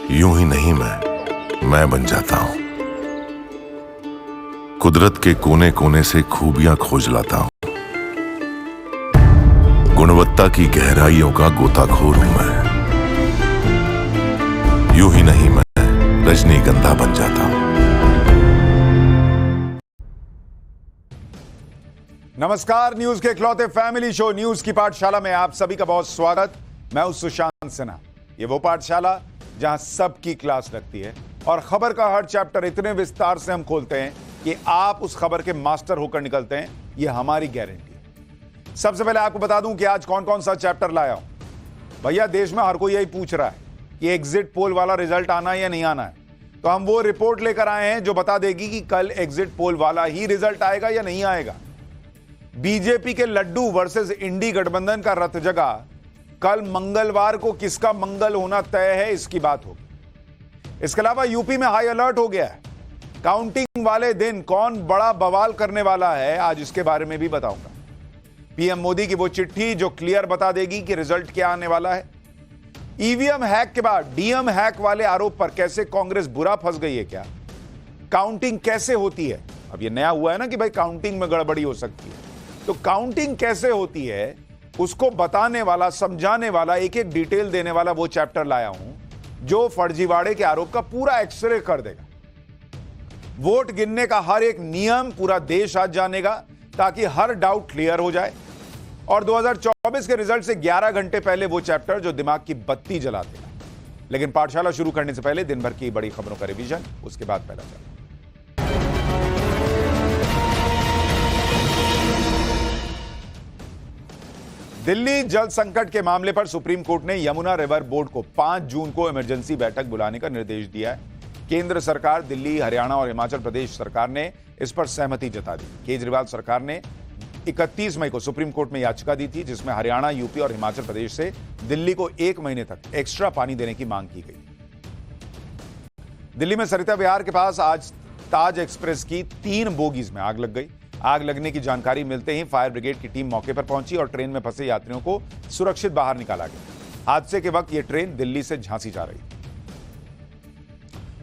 यूं ही नहीं मैं बन जाता हूं। कुदरत के कोने कोने से खूबियां खोज लाता हूं। गुणवत्ता की गहराइयों का गोताखोर हूं मैं। यूं ही नहीं मैं रजनीगंधा बन जाता हूं। नमस्कार, न्यूज के इकलौते फैमिली शो न्यूज की पाठशाला में आप सभी का बहुत स्वागत। मैं हूं सुशांत सिन्हा। ये वो पाठशाला जहां सबकी क्लास लगती है और खबर का हर चैप्टर इतने विस्तार से हम खोलते हैं कि आप उस खबर के मास्टर होकर निकलते हैं। ये हमारी गारंटी है। सबसे पहले आपको बता दूं कि आज कौन कौन सा चैप्टर लाया हूं। भैया, देश में हर कोई यही पूछ रहा है कि एग्जिट पोल वाला रिजल्ट आना है या नहीं आना है। तो हम वो रिपोर्ट लेकर आए हैं जो बता देगी कि कल एग्जिट पोल वाला ही रिजल्ट आएगा या नहीं आएगा। बीजेपी के लड्डू वर्सेस इंडी गठबंधन का रथ जगा। कल मंगलवार को किसका मंगल होना तय है, इसकी बात होगी। इसके अलावा यूपी में हाई अलर्ट हो गया है। काउंटिंग वाले दिन कौन बड़ा बवाल करने वाला है, आज इसके बारे में भी बताऊंगा। पीएम मोदी की वो चिट्ठी जो क्लियर बता देगी कि रिजल्ट क्या आने वाला है। ईवीएम हैक के बाद डीएम हैक वाले आरोप पर कैसे कांग्रेस बुरा फंस गई है क्या। काउंटिंग कैसे होती है, अब ये नया हुआ है ना कि भाई काउंटिंग में गड़बड़ी हो सकती है, तो काउंटिंग कैसे होती है उसको बताने वाला, समझाने वाला, एक एक डिटेल देने वाला वो चैप्टर लाया हूं जो फर्जीवाड़े के आरोप का पूरा एक्सरे कर देगा। वोट गिनने का हर एक नियम पूरा देश आज जानेगा ताकि हर डाउट क्लियर हो जाए। और 2024 के रिजल्ट से 11 घंटे पहले वो चैप्टर जो दिमाग की बत्ती जला देगा। लेकिन पाठशाला शुरू करने से पहले दिन भर की बड़ी खबरों का रिवीजन, उसके बाद पहला चैप्टर। दिल्ली जल संकट के मामले पर सुप्रीम कोर्ट ने यमुना रिवर बोर्ड को 5 जून को इमरजेंसी बैठक बुलाने का निर्देश दिया है। केंद्र सरकार, दिल्ली, हरियाणा और हिमाचल प्रदेश सरकार ने इस पर सहमति जता दी। केजरीवाल सरकार ने 31 मई को सुप्रीम कोर्ट में याचिका दी थी जिसमें हरियाणा, यूपी और हिमाचल प्रदेश से दिल्ली को 1 महीने तक एक्स्ट्रा पानी देने की मांग की गई। दिल्ली में सरिता विहार के पास आज ताज एक्सप्रेस की 3 बोगीज में आग लग गई। आग लगने की जानकारी मिलते ही फायर ब्रिगेड की टीम मौके पर पहुंची और ट्रेन में फंसे यात्रियों को सुरक्षित बाहर निकाला गया। हादसे के वक्त यह ट्रेन दिल्ली से झांसी जा रही थी।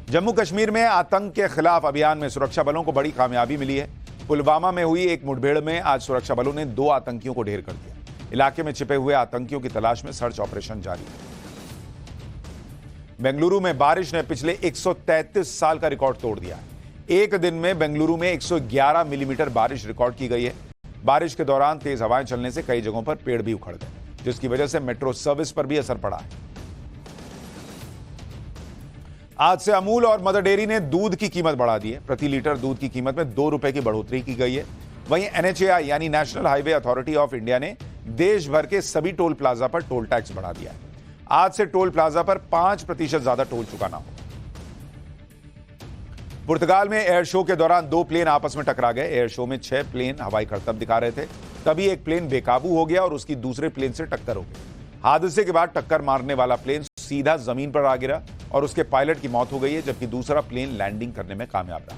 जम्मू कश्मीर में आतंक के खिलाफ अभियान में सुरक्षा बलों को बड़ी कामयाबी मिली है। पुलवामा में हुई एक मुठभेड़ में आज सुरक्षा बलों ने 2 आतंकियों को ढेर कर दिया। इलाके में छिपे हुए आतंकियों की तलाश में सर्च ऑपरेशन जारी है। बेंगलुरु में बारिश ने पिछले 133 साल का रिकॉर्ड तोड़ दिया है। एक दिन में बेंगलुरु में 111 मिलीमीटर बारिश रिकॉर्ड की गई है। बारिश के दौरान तेज हवाएं चलने से कई जगहों पर पेड़ भी उखड़ गए, जिसकी वजह से मेट्रो सर्विस पर भी असर पड़ा है। आज से अमूल और मदर डेयरी ने दूध की कीमत बढ़ा दी है। प्रति लीटर दूध की कीमत में 2 रुपए की बढ़ोतरी की गई है। वहीं एनएचएआई यानी national highway authority of India ने देश भर के सभी टोल प्लाजा पर टोल टैक्स बढ़ा दिया है। आज से टोल प्लाजा पर 5% ज्यादा टोल चुकाना होगा। पुर्तगाल में एयर शो के दौरान 2 प्लेन आपस में टकरा गए। एयर शो में 6 प्लेन हवाई करतब दिखा रहे थे, तभी एक प्लेन बेकाबू हो गया और उसकी दूसरे प्लेन से टक्कर हो गई। हादसे के बाद टक्कर मारने वाला प्लेन सीधा जमीन पर आ गिरा और उसके पायलट की मौत हो गई है, जबकि दूसरा प्लेन लैंडिंग करने में कामयाब रहा।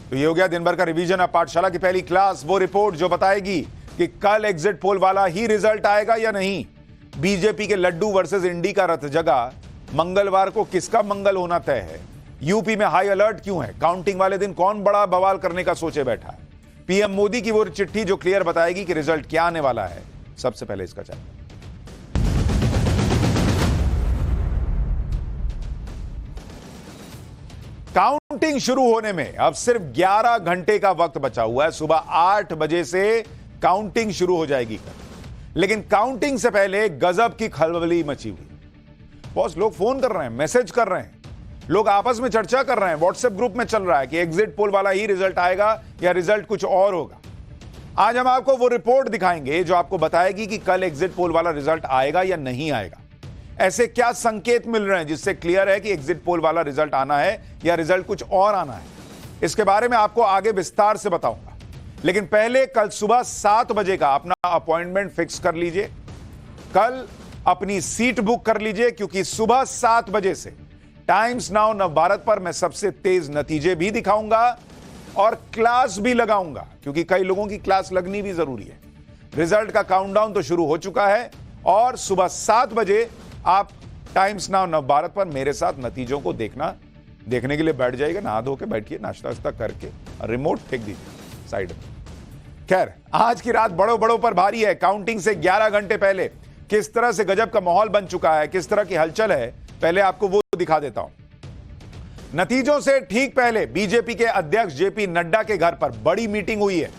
तो ये हो गया दिन भर का रिवीजन। अब पाठशाला की पहली क्लास, वो रिपोर्ट जो बताएगी कि कल एग्जिट पोल वाला ही रिजल्ट आएगा या नहीं। बीजेपी के लड्डू वर्सेस इंडी का रथ जगा। मंगलवार को किसका मंगल होना तय है। यूपी में हाई अलर्ट क्यों है। काउंटिंग वाले दिन कौन बड़ा बवाल करने का सोचे बैठा है। पीएम मोदी की वो चिट्ठी जो क्लियर बताएगी कि रिजल्ट क्या आने वाला है। सबसे पहले इसका चैप्टर। काउंटिंग शुरू होने में अब सिर्फ 11 घंटे का वक्त बचा हुआ है। सुबह 8 बजे से काउंटिंग शुरू हो जाएगी। लेकिन काउंटिंग से पहले गजब की खलबली मची हुई। बॉस, लोग फोन कर रहे हैं, मैसेज कर रहे हैं, लोग आपस में चर्चा कर रहे हैं, व्हाट्सएप ग्रुप में चल रहा है कि एग्जिट पोल वाला ही रिजल्ट आएगा या रिजल्ट कुछ और होगा। आज हम आपको वो रिपोर्ट दिखाएंगे जो आपको बताएगी कि कल एग्जिट पोल वाला रिजल्ट आएगा या नहीं आएगा। ऐसे क्या संकेत मिल रहे हैं जिससे क्लियर है कि एग्जिट पोल वाला रिजल्ट आना है या रिजल्ट कुछ और आना है। इसके बारे में आपको आगे विस्तार से बताऊंगा। लेकिन पहले कल सुबह 7 बजे का अपना अपॉइंटमेंट फिक्स कर लीजिए। कल अपनी सीट बुक कर लीजिए, क्योंकि सुबह 7 बजे से टाइम्स नाउ नवभारत पर मैं सबसे तेज नतीजे भी दिखाऊंगा और क्लास भी लगाऊंगा, क्योंकि कई लोगों की क्लास लगनी भी जरूरी है। रिजल्ट का काउंटडाउन तो शुरू हो चुका है और सुबह 7 बजे आप टाइम्स नाउ नवभारत पर मेरे साथ नतीजों को देखने के लिए बैठ जाइएगा। नहा धो के बैठिए, नाश्ता वास्ता करके, रिमोट फेंक दीजिए साइड में। खैर, आज की रात बड़ों पर भारी है। काउंटिंग से 11 घंटे पहले किस तरह से गजब का माहौल बन चुका है, किस तरह की हलचल है, पहले आपको वो दिखा देता हूं। नतीजों से ठीक पहले बीजेपी के अध्यक्ष जेपी नड्डा के घर पर बड़ी मीटिंग हुई है,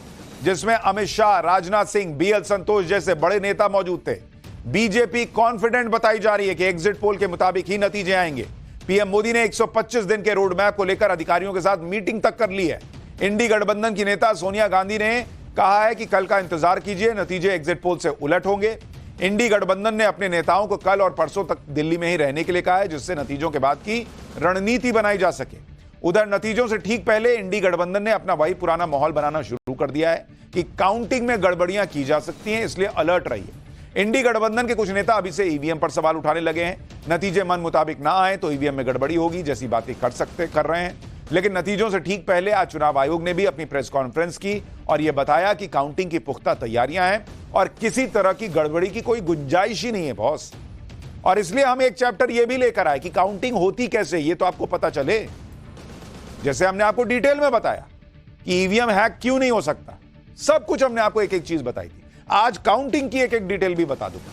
जिसमें अमित शाह, राजनाथ सिंह, बीएल संतोष जैसे बड़े नेता मौजूद थे। बीजेपी कॉन्फिडेंट बताई जा रही है कि एग्जिट पोल के मुताबिक ही नतीजे आएंगे। पीएम मोदी ने 125 दिन के रोड मैप को लेकर अधिकारियों के साथ मीटिंग तक कर ली है। इंडी गठबंधन की नेता सोनिया गांधी ने कहा है कि कल का इंतजार कीजिए, नतीजे एग्जिट पोल से उलट होंगे। इंडी गठबंधन ने अपने नेताओं को कल और परसों तक दिल्ली में ही रहने के लिए कहा है, जिससे नतीजों के बाद की रणनीति बनाई जा सके। उधर नतीजों से ठीक पहले इंडी गठबंधन ने अपना वही पुराना माहौल बनाना शुरू कर दिया है कि काउंटिंग में गड़बड़ियां की जा सकती हैं, इसलिए अलर्ट रहिए। इंडी गठबंधन के कुछ नेता अभी से ईवीएम पर सवाल उठाने लगे हैं। नतीजे मन मुताबिक ना आए तो ईवीएम में गड़बड़ी होगी जैसी बातें कर रहे हैं। लेकिन नतीजों से ठीक पहले आज चुनाव आयोग ने भी अपनी प्रेस कॉन्फ्रेंस की और यह बताया कि काउंटिंग की पुख्ता तैयारियां हैं और किसी तरह की गड़बड़ी की कोई गुंजाइश ही नहीं है बॉस। और इसलिए हम एक चैप्टर यह भी लेकर आए कि काउंटिंग होती कैसे, ये तो आपको पता चले। जैसे हमने आपको डिटेल में बताया कि ईवीएम हैक क्यों नहीं हो सकता, सब कुछ हमने आपको एक एक चीज बताई थी। आज काउंटिंग की एक एक डिटेल भी बता दूंगा।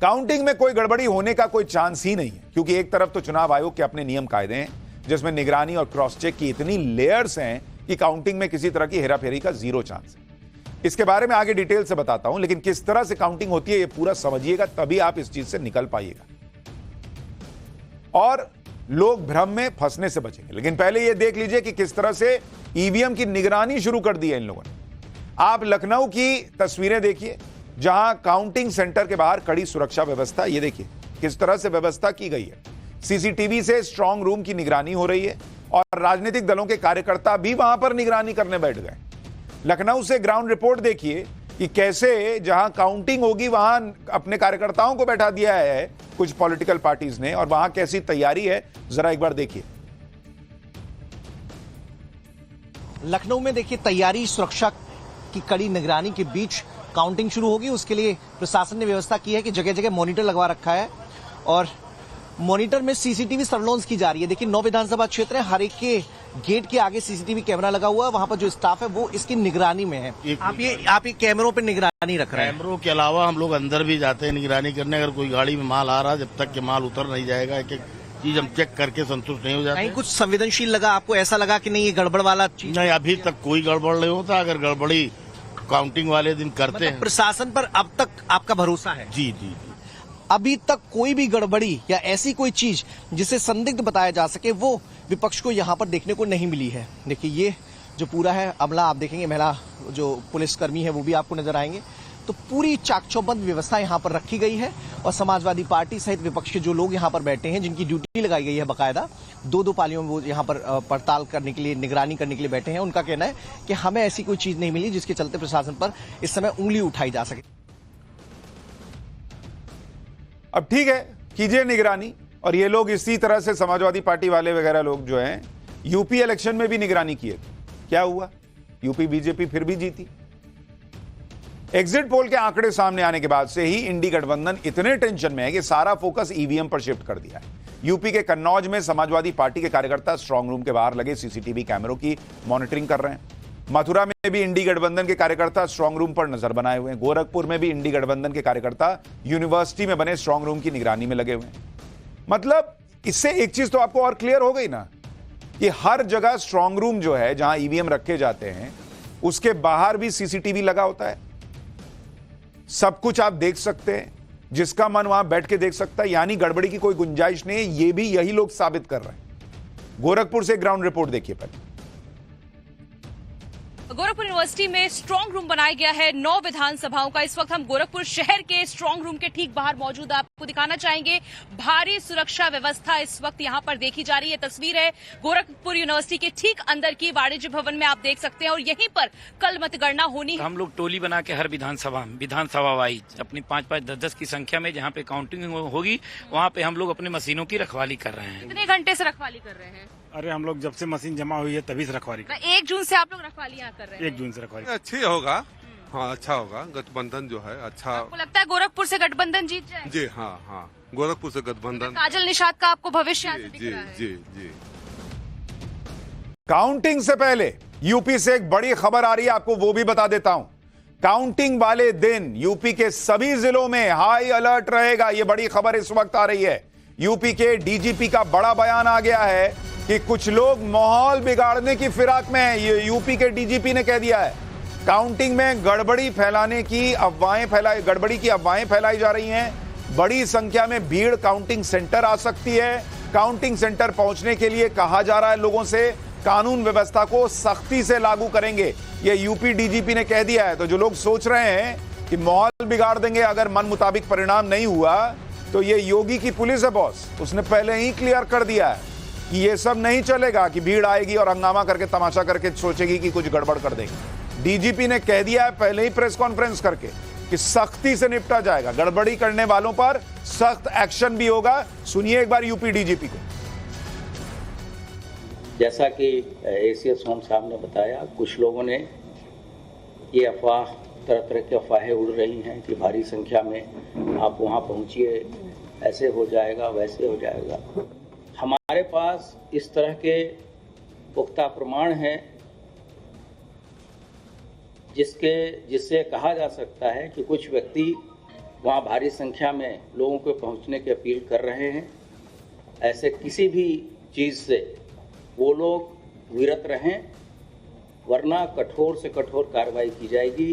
काउंटिंग में कोई गड़बड़ी होने का कोई चांस ही नहीं है, क्योंकि एक तरफ तो चुनाव आयोग के अपने नियम कायदे हैं, जिसमें निगरानी और क्रॉस चेक की इतनी लेयर्स हैं कि काउंटिंग में किसी तरह की हेराफेरी का जीरो चांस है। इसके बारे में आगे डिटेल से बताता हूं, लेकिन किस तरह से काउंटिंग होती है यह पूरा समझिएगा, तभी आप इस चीज से निकल पाइएगा और लोग भ्रम में फंसने से बचेंगे। लेकिन पहले यह देख लीजिए कि किस तरह से ईवीएम की निगरानी शुरू कर दी है इन लोगों ने। आप लखनऊ की तस्वीरें देखिए, जहां काउंटिंग सेंटर के बाहर कड़ी सुरक्षा व्यवस्था, ये देखिए किस तरह से व्यवस्था की गई है। सीसीटीवी से स्ट्रांग रूम की निगरानी हो रही है और राजनीतिक दलों के कार्यकर्ता भी वहां पर निगरानी करने बैठ गए। लखनऊ से ग्राउंड रिपोर्ट देखिए कि कैसे जहां काउंटिंग होगी वहां अपने कार्यकर्ताओं को बैठा दिया है कुछ पॉलिटिकल पार्टीज ने, और वहां कैसी तैयारी है जरा एक बार देखिए। लखनऊ में देखिए तैयारी, सुरक्षा की कड़ी निगरानी के बीच काउंटिंग शुरू होगी। उसके लिए प्रशासन ने व्यवस्था की है कि जगह जगह मॉनिटर लगवा रखा है और मॉनिटर में सीसीटीवी सर्वेलेंस की जा रही है। देखिए 9 विधानसभा क्षेत्र है, हर एक के गेट के आगे सीसीटीवी कैमरा लगा हुआ है। वहां पर जो स्टाफ है वो इसकी निगरानी में है। आप ये कैमरों पे निगरानी रख रहे हैं? कैमरों के अलावा हम लोग अंदर भी जाते हैं निगरानी करने। अगर कोई गाड़ी में माल आ रहा है, जब तक के माल उतर नहीं जाएगा, एक एक चीज हम चेक करके संतुष्ट नहीं हो जाते। नहीं कुछ संवेदनशील लगा आपको? ऐसा लगा कि नहीं ये गड़बड़ वाला चीज? नहीं, अभी तक कोई गड़बड़ नहीं होता। अगर गड़बड़ी काउंटिंग वाले दिन करते हैं। प्रशासन पर अब तक आपका भरोसा है? जी जी जी। अभी तक कोई भी गड़बड़ी या ऐसी कोई चीज जिसे संदिग्ध बताया जा सके वो विपक्ष को यहाँ पर देखने को नहीं मिली है। देखिए ये जो पूरा है अमला, आप देखेंगे महिला जो पुलिसकर्मी है वो भी आपको नजर आएंगे। तो पूरी चाकचौबंद व्यवस्था यहाँ पर रखी गई है और समाजवादी पार्टी सहित विपक्ष के जो लोग यहाँ पर बैठे हैं, जिनकी ड्यूटी लगाई गई है बाकायदा, 2-2 पालियों में वो यहाँ पर पड़ताल करने के लिए, निगरानी करने के लिए बैठे हैं। उनका कहना है कि हमें ऐसी कोई चीज नहीं मिली जिसके चलते प्रशासन पर इस समय उंगली उठाई जा सके। अब ठीक है, कीजिए निगरानी। और ये लोग इसी तरह से समाजवादी पार्टी वाले वगैरह लोग जो हैं यूपी इलेक्शन में भी निगरानी किए थे। क्या हुआ? यूपी बीजेपी फिर भी जीती। एग्जिट पोल के आंकड़े सामने आने के बाद से ही इंडी गठबंधन इतने टेंशन में है कि सारा फोकस ईवीएम पर शिफ्ट कर दिया है। यूपी के कन्नौज में समाजवादी पार्टी के कार्यकर्ता स्ट्रांग रूम के बाहर लगे सीसीटीवी कैमरों की मॉनिटरिंग कर रहे हैं। मथुरा में भी इंडी गठबंधन के कार्यकर्ता स्ट्रांग रूम पर नजर बनाए हुए हैं। गोरखपुर में भी इंडी गठबंधन के कार्यकर्ता यूनिवर्सिटी में बने स्ट्रांग रूम की निगरानी में लगे हुए हैं। मतलब इससे एक चीज तो आपको और क्लियर हो गई ना कि हर जगह स्ट्रांग रूम जो है जहां ईवीएम रखे जाते हैं उसके बाहर भी सीसीटीवी लगा होता है। सब कुछ आप देख सकते हैं, जिसका मन वहां बैठ के देख सकता है, यानी गड़बड़ी की कोई गुंजाइश नहीं है। ये भी यही लोग साबित कर रहे हैं। गोरखपुर से ग्राउंड रिपोर्ट देखिए पहले। गोरखपुर यूनिवर्सिटी में स्ट्रांग रूम बनाया गया है 9 विधानसभाओं का। इस वक्त हम गोरखपुर शहर के स्ट्रांग रूम के ठीक बाहर मौजूद आपको दिखाना चाहेंगे। भारी सुरक्षा व्यवस्था इस वक्त यहां पर देखी जा रही है। तस्वीर है गोरखपुर यूनिवर्सिटी के ठीक अंदर की, वाणिज्य भवन में आप देख सकते हैं। और यहीं पर कल मतगणना होनी है। हम लोग टोली बना के हर विधानसभा वाइज अपनी 5-5, 10-10 की संख्या में जहाँ पे काउंटिंग होगी वहाँ पे हम लोग अपने मशीनों की रखवाली कर रहे हैं। कितने घंटे से रखवाली कर रहे हैं? अरे हम लोग जब से मशीन जमा हुई है तभी से रखवाली। 1 जून से आप लोग रखवाली यहाँ कर रहे हैं? 1 जून से रखवाली। अच्छी होगा, हाँ अच्छा होगा, गठबंधन जो है अच्छा। आपको लगता है गोरखपुर से गठबंधन जीत जाए? जी हाँ हाँ, गोरखपुर से गठबंधन। काजल निषाद का आपको भविष्य ऐसे दिख जी रहा है? जी जी। काउंटिंग से पहले यूपी से एक बड़ी खबर आ रही है, आपको वो भी बता देता हूं। काउंटिंग वाले दिन यूपी के सभी जिलों में हाई अलर्ट रहेगा। यह बड़ी खबर इस वक्त आ रही है। यूपी के डीजीपी का बड़ा बयान आ गया है कि कुछ लोग माहौल बिगाड़ने की फिराक में हैं। ये यूपी के डीजीपी ने कह दिया है। काउंटिंग में गड़बड़ी की अफवाहें फैलाई जा रही हैं। बड़ी संख्या में भीड़ काउंटिंग सेंटर आ सकती है। काउंटिंग सेंटर पहुंचने के लिए कहा जा रहा है लोगों से कानून व्यवस्था को सख्ती से लागू करेंगे। ये यूपी डीजीपी ने कह दिया है। तो जो लोग सोच रहे हैं कि माहौल बिगाड़ देंगे अगर मन मुताबिक परिणाम नहीं हुआ, तो ये योगी की पुलिस है बॉस, उसने पहले ही क्लियर कर दिया है कि ये सब नहीं चलेगा कि भीड़ आएगी और हंगामा करके तमाशा करके सोचेगी कि कुछ गड़बड़ कर देंगे। डीजीपी ने कह दिया है पहले ही प्रेस कॉन्फ्रेंस करके कि सख्ती से निपटा जाएगा, गड़बड़ी करने वालों पर सख्त एक्शन भी होगा। सुनिए एक बार यूपी डीजीपी को। जैसा कि एसीएस होम साहब ने बताया, कुछ लोगों ने ये अफवाह, तरह तरह की अफवाहें उड़ रही हैं कि भारी संख्या में आप वहाँ पहुँचिए, ऐसे हो जाएगा वैसे हो जाएगा। हमारे पास इस तरह के पुख्ता प्रमाण हैं जिससे कहा जा सकता है कि कुछ व्यक्ति वहाँ भारी संख्या में लोगों को पहुँचने की अपील कर रहे हैं। ऐसे किसी भी चीज़ से वो लोग विरत रहें, वरना कठोर से कठोर कार्रवाई की जाएगी।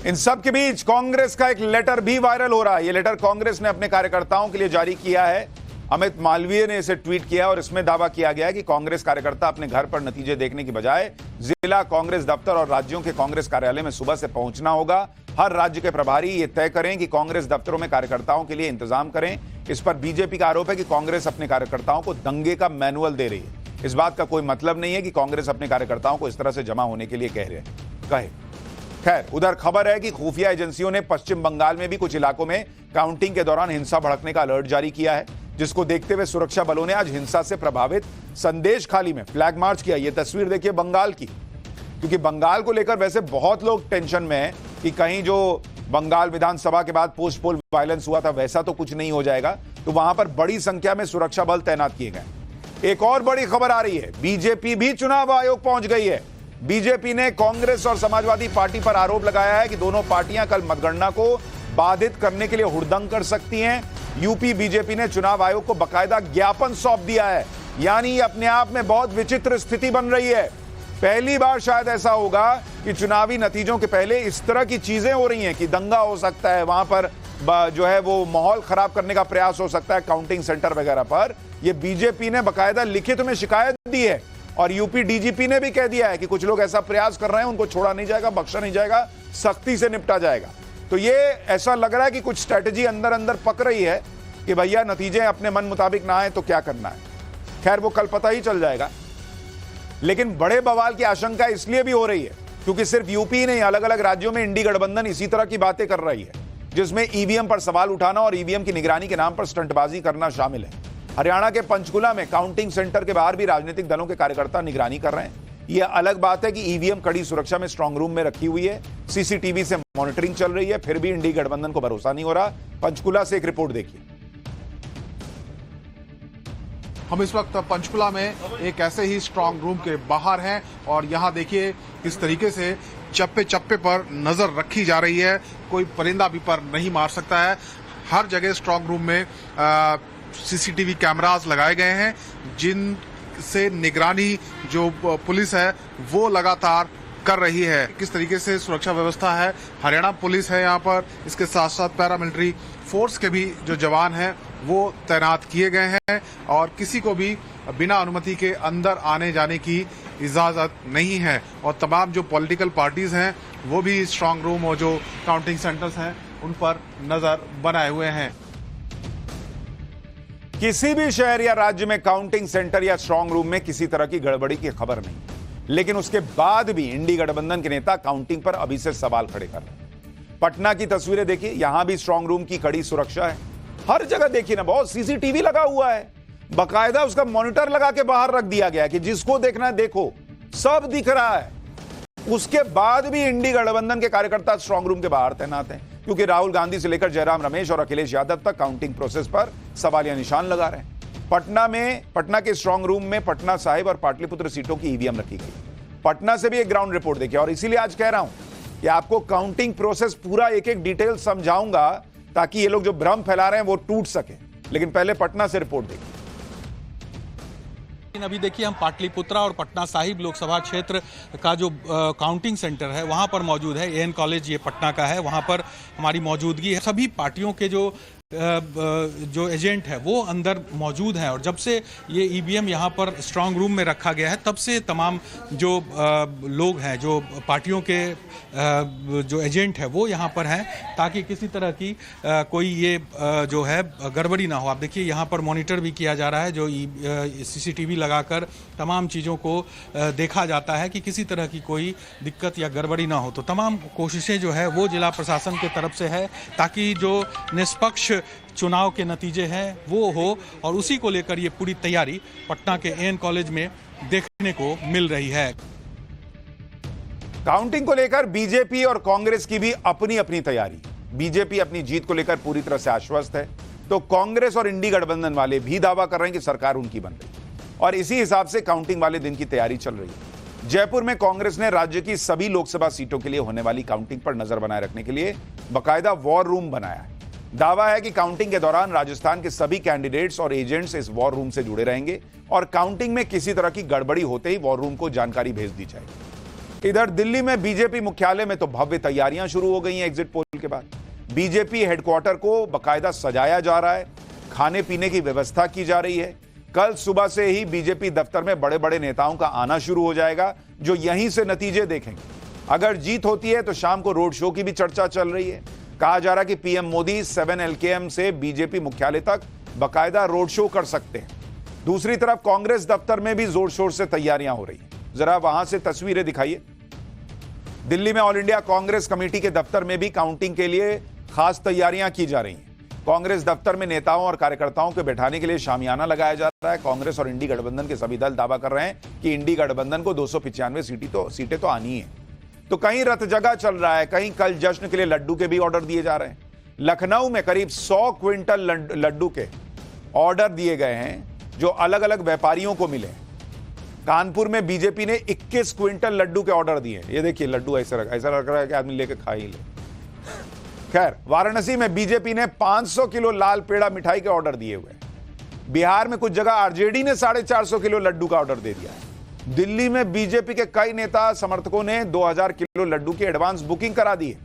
इन सब के बीच कांग्रेस का एक लेटर भी वायरल हो रहा है। यह लेटर कांग्रेस ने अपने कार्यकर्ताओं के लिए जारी किया है। अमित मालवीय ने इसे ट्वीट किया और इसमें दावा किया गया है कि कांग्रेस कार्यकर्ता अपने घर पर नतीजे देखने की बजाय जिला कांग्रेस दफ्तर और राज्यों के कांग्रेस कार्यालय में सुबह से पहुंचना होगा। हर राज्य के प्रभारी ये तय करें कि कांग्रेस दफ्तरों में कार्यकर्ताओं के लिए इंतजाम करें। इस पर बीजेपी का आरोप है कि कांग्रेस अपने कार्यकर्ताओं को दंगे का मैनुअल दे रही है। इस बात का कोई मतलब नहीं है कि कांग्रेस अपने कार्यकर्ताओं को इस तरह से जमा होने के लिए कहे। खैर, उधर खबर है कि खुफिया एजेंसियों ने पश्चिम बंगाल में भी कुछ इलाकों में काउंटिंग के दौरान हिंसा भड़कने का अलर्ट जारी किया है, जिसको देखते हुए सुरक्षा बलों ने आज हिंसा से प्रभावित संदेश खाली में फ्लैग मार्च किया। यह तस्वीर देखिए बंगाल की, क्योंकि बंगाल को लेकर वैसे बहुत लोग टेंशन में हैं कि कहीं जो बंगाल विधानसभा के बाद पोस्ट पोल वायलेंस हुआ था वैसा तो कुछ नहीं हो जाएगा। तो वहां पर बड़ी संख्या में सुरक्षा बल तैनात किए गए। एक और बड़ी खबर आ रही है, बीजेपी भी चुनाव आयोग पहुंच गई है। बीजेपी ने कांग्रेस और समाजवादी पार्टी पर आरोप लगाया है कि दोनों पार्टियां कल मतगणना को बाधित करने के लिए हुड़दंग कर सकती हैं। यूपी बीजेपी ने चुनाव आयोग को बकायदा ज्ञापन सौंप दिया है। यानी अपने आप में बहुत विचित्र स्थिति बन रही है। पहली बार शायद ऐसा होगा कि चुनावी नतीजों के पहले इस तरह की चीजें हो रही हैं कि दंगा हो सकता है, वहां पर जो है वो माहौल खराब करने का प्रयास हो सकता है काउंटिंग सेंटर वगैरह पर। यह बीजेपी ने बकायदा लिखित में शिकायत दी है और यूपी डीजीपी ने भी कह दिया है कि कुछ लोग ऐसा प्रयास कर रहे हैं, उनको छोड़ा नहीं जाएगा, बख्शा नहीं जाएगा, सख्ती से निपटा जाएगा। तो ये ऐसा लग रहा है कि कुछ स्ट्रैटेजी अंदर अंदर पक रही है कि भैया नतीजे अपने मन मुताबिक ना आए तो क्या करना है। खैर, वो कल पता ही चल जाएगा। लेकिन बड़े बवाल की आशंका इसलिए भी हो रही है क्योंकि सिर्फ यूपी नहीं, अलग अलग राज्यों में इंडी गठबंधन इसी तरह की बातें कर रही है, जिसमें ईवीएम पर सवाल उठाना और ईवीएम की निगरानी के नाम पर स्टंटबाजी करना शामिल है। हरियाणा के पंचकुला में काउंटिंग सेंटर के बाहर भी राजनीतिक दलों के कार्यकर्ता निगरानी कर रहे हैं। यह अलग बात है कि ईवीएम कड़ी सुरक्षा में स्ट्रांग रूम में रखी हुई है, सीसीटीवी से मॉनिटरिंग चल रही है, फिर भी इंडी गठबंधन को भरोसा नहीं हो रहा। पंचकुला से एक रिपोर्ट देखिए। हम इस वक्त पंचकुला में एक ऐसे ही स्ट्रांग रूम के बाहर हैं और यहाँ देखिए किस तरीके से चप्पे चप्पे पर नजर रखी जा रही है। कोई परिंदा भी पर नहीं मार सकता है। हर जगह स्ट्रांग रूम में सीसीटीवी कैमरास लगाए गए हैं, जिनसे निगरानी जो पुलिस है वो लगातार कर रही है। किस तरीके से सुरक्षा व्यवस्था है, हरियाणा पुलिस है यहाँ पर, इसके साथ साथ पैरामिलिट्री फोर्स के भी जो जवान हैं वो तैनात किए गए हैं और किसी को भी बिना अनुमति के अंदर आने जाने की इजाजत नहीं है। और तमाम जो पॉलिटिकल पार्टीज हैं वो भी स्ट्रांग रूम और जो काउंटिंग सेंटर्स हैं उन पर नजर बनाए हुए हैं। किसी भी शहर या राज्य में काउंटिंग सेंटर या स्ट्रांग रूम में किसी तरह की गड़बड़ी की खबर नहीं, लेकिन उसके बाद भी इंडी गठबंधन के नेता काउंटिंग पर अभी से सवाल खड़े कर रहे हैं। पटना की तस्वीरें देखिए, यहां भी स्ट्रांग रूम की कड़ी सुरक्षा है। हर जगह देखिए ना, बहुत सीसीटीवी लगा हुआ है, बकायदा उसका मॉनिटर लगा के बाहर रख दिया गया है कि जिसको देखना है देखो, सब दिख रहा है। उसके बाद भी इंडी गठबंधन के कार्यकर्ता स्ट्रांग रूम के बाहर तैनात हैं, क्योंकि राहुल गांधी से लेकर जयराम रमेश और अखिलेश यादव तक काउंटिंग प्रोसेस पर सवालिया निशान लगा रहे हैं। पटना के स्ट्रांग रूम में पटना साहिब और पाटलिपुत्र सीटों की ईवीएम रखी गई। पटना से भी एक ग्राउंड रिपोर्ट देखिए, और इसीलिए आज कह रहा हूं कि आपको काउंटिंग प्रोसेस पूरा एक एक डिटेल समझाऊंगा ताकि ये लोग जो भ्रम फैला रहे हैं वो टूट सके। लेकिन पहले पटना से रिपोर्ट देखिए। अभी देखिए हम पाटलिपुत्रा और पटना साहिब लोकसभा क्षेत्र का जो काउंटिंग सेंटर है वहां पर मौजूद है। एएन कॉलेज ये पटना का है, वहां पर हमारी मौजूदगी है। सभी पार्टियों के जो एजेंट है वो अंदर मौजूद हैं, और जब से ये ईवीएम यहाँ पर स्ट्रांग रूम में रखा गया है तब से तमाम जो लोग हैं, जो पार्टियों के जो एजेंट है वो यहाँ पर हैं, ताकि किसी तरह की कोई ये जो है गड़बड़ी ना हो। आप देखिए यहाँ पर मॉनिटर भी किया जा रहा है, जो सीसीटीवी लगाकर तमाम चीज़ों को देखा जाता है कि किसी तरह की कोई दिक्कत या गड़बड़ी ना हो। तो तमाम कोशिशें जो है वो जिला प्रशासन की तरफ से है ताकि जो निष्पक्ष चुनाव के नतीजे हैं वो हो, और उसी को लेकर ये पूरी तैयारी पटना के एएन कॉलेज में देखने को मिल रही है। काउंटिंग को लेकर बीजेपी और कांग्रेस की भी अपनी अपनी तैयारी। बीजेपी अपनी जीत को लेकर पूरी तरह से आश्वस्त है, तो कांग्रेस और इंडी गठबंधन वाले भी दावा कर रहे हैं कि सरकार उनकी बन रही है, और इसी हिसाब से काउंटिंग वाले दिन की तैयारी चल रही है। जयपुर में कांग्रेस ने राज्य की सभी लोकसभा सीटों के लिए होने वाली काउंटिंग पर नजर बनाए रखने के लिए बाकायदा वॉर रूम बनाया है। दावा है कि काउंटिंग के दौरान राजस्थान के सभी कैंडिडेट्स और एजेंट्स इस वॉर रूम से जुड़े रहेंगे, और काउंटिंग में किसी तरह की गड़बड़ी होते ही वॉर रूम को जानकारी भेज दी जाएगी। इधर दिल्ली में बीजेपी मुख्यालय में तो भव्य तैयारियां शुरू हो गई हैं। एग्जिट पोल के बाद बीजेपी हेडक्वार्टर को बाकायदा सजाया जा रहा है, खाने पीने की व्यवस्था की जा रही है। कल सुबह से ही बीजेपी दफ्तर में बड़े बड़े नेताओं का आना शुरू हो जाएगा, जो यहीं से नतीजे देखेंगे। अगर जीत होती है तो शाम को रोड शो की भी चर्चा चल रही है। कहा जा रहा है कि पीएम मोदी 7 LKM से बीजेपी मुख्यालय तक बाकायदा रोड शो कर सकते हैं। दूसरी तरफ कांग्रेस दफ्तर में भी जोर शोर से तैयारियां हो रही हैं। जरा वहां से तस्वीरें दिखाइए। दिल्ली में ऑल इंडिया कांग्रेस कमेटी के दफ्तर में भी काउंटिंग के लिए खास तैयारियां की जा रही हैं। कांग्रेस दफ्तर में नेताओं और कार्यकर्ताओं के बैठाने के लिए शामियाना लगाया जा रहा है। कांग्रेस और इंडी गठबंधन के सभी दल दावा कर रहे हैं कि इंडी गठबंधन को 295 सीटें तो आनी है। तो कहीं रथ जगह चल रहा है, कहीं कल जश्न के लिए लड्डू के भी ऑर्डर दिए जा रहे हैं। लखनऊ में करीब 100 क्विंटल लड्डू के ऑर्डर दिए गए हैं, जो अलग अलग व्यापारियों को मिले। कानपुर में बीजेपी ने 21 क्विंटल लड्डू के ऑर्डर दिए। ये देखिए लड्डू ऐसा लग रहा है कि आदमी लेके खा ही ले। खैर, वाराणसी में बीजेपी ने 500 किलो लाल पेड़ा मिठाई के ऑर्डर दिए हुए। बिहार में कुछ जगह आरजेडी ने 450 किलो लड्डू का ऑर्डर दे दिया है। दिल्ली में बीजेपी के कई नेता समर्थकों ने 2000 किलो लड्डू की एडवांस बुकिंग करा दी है।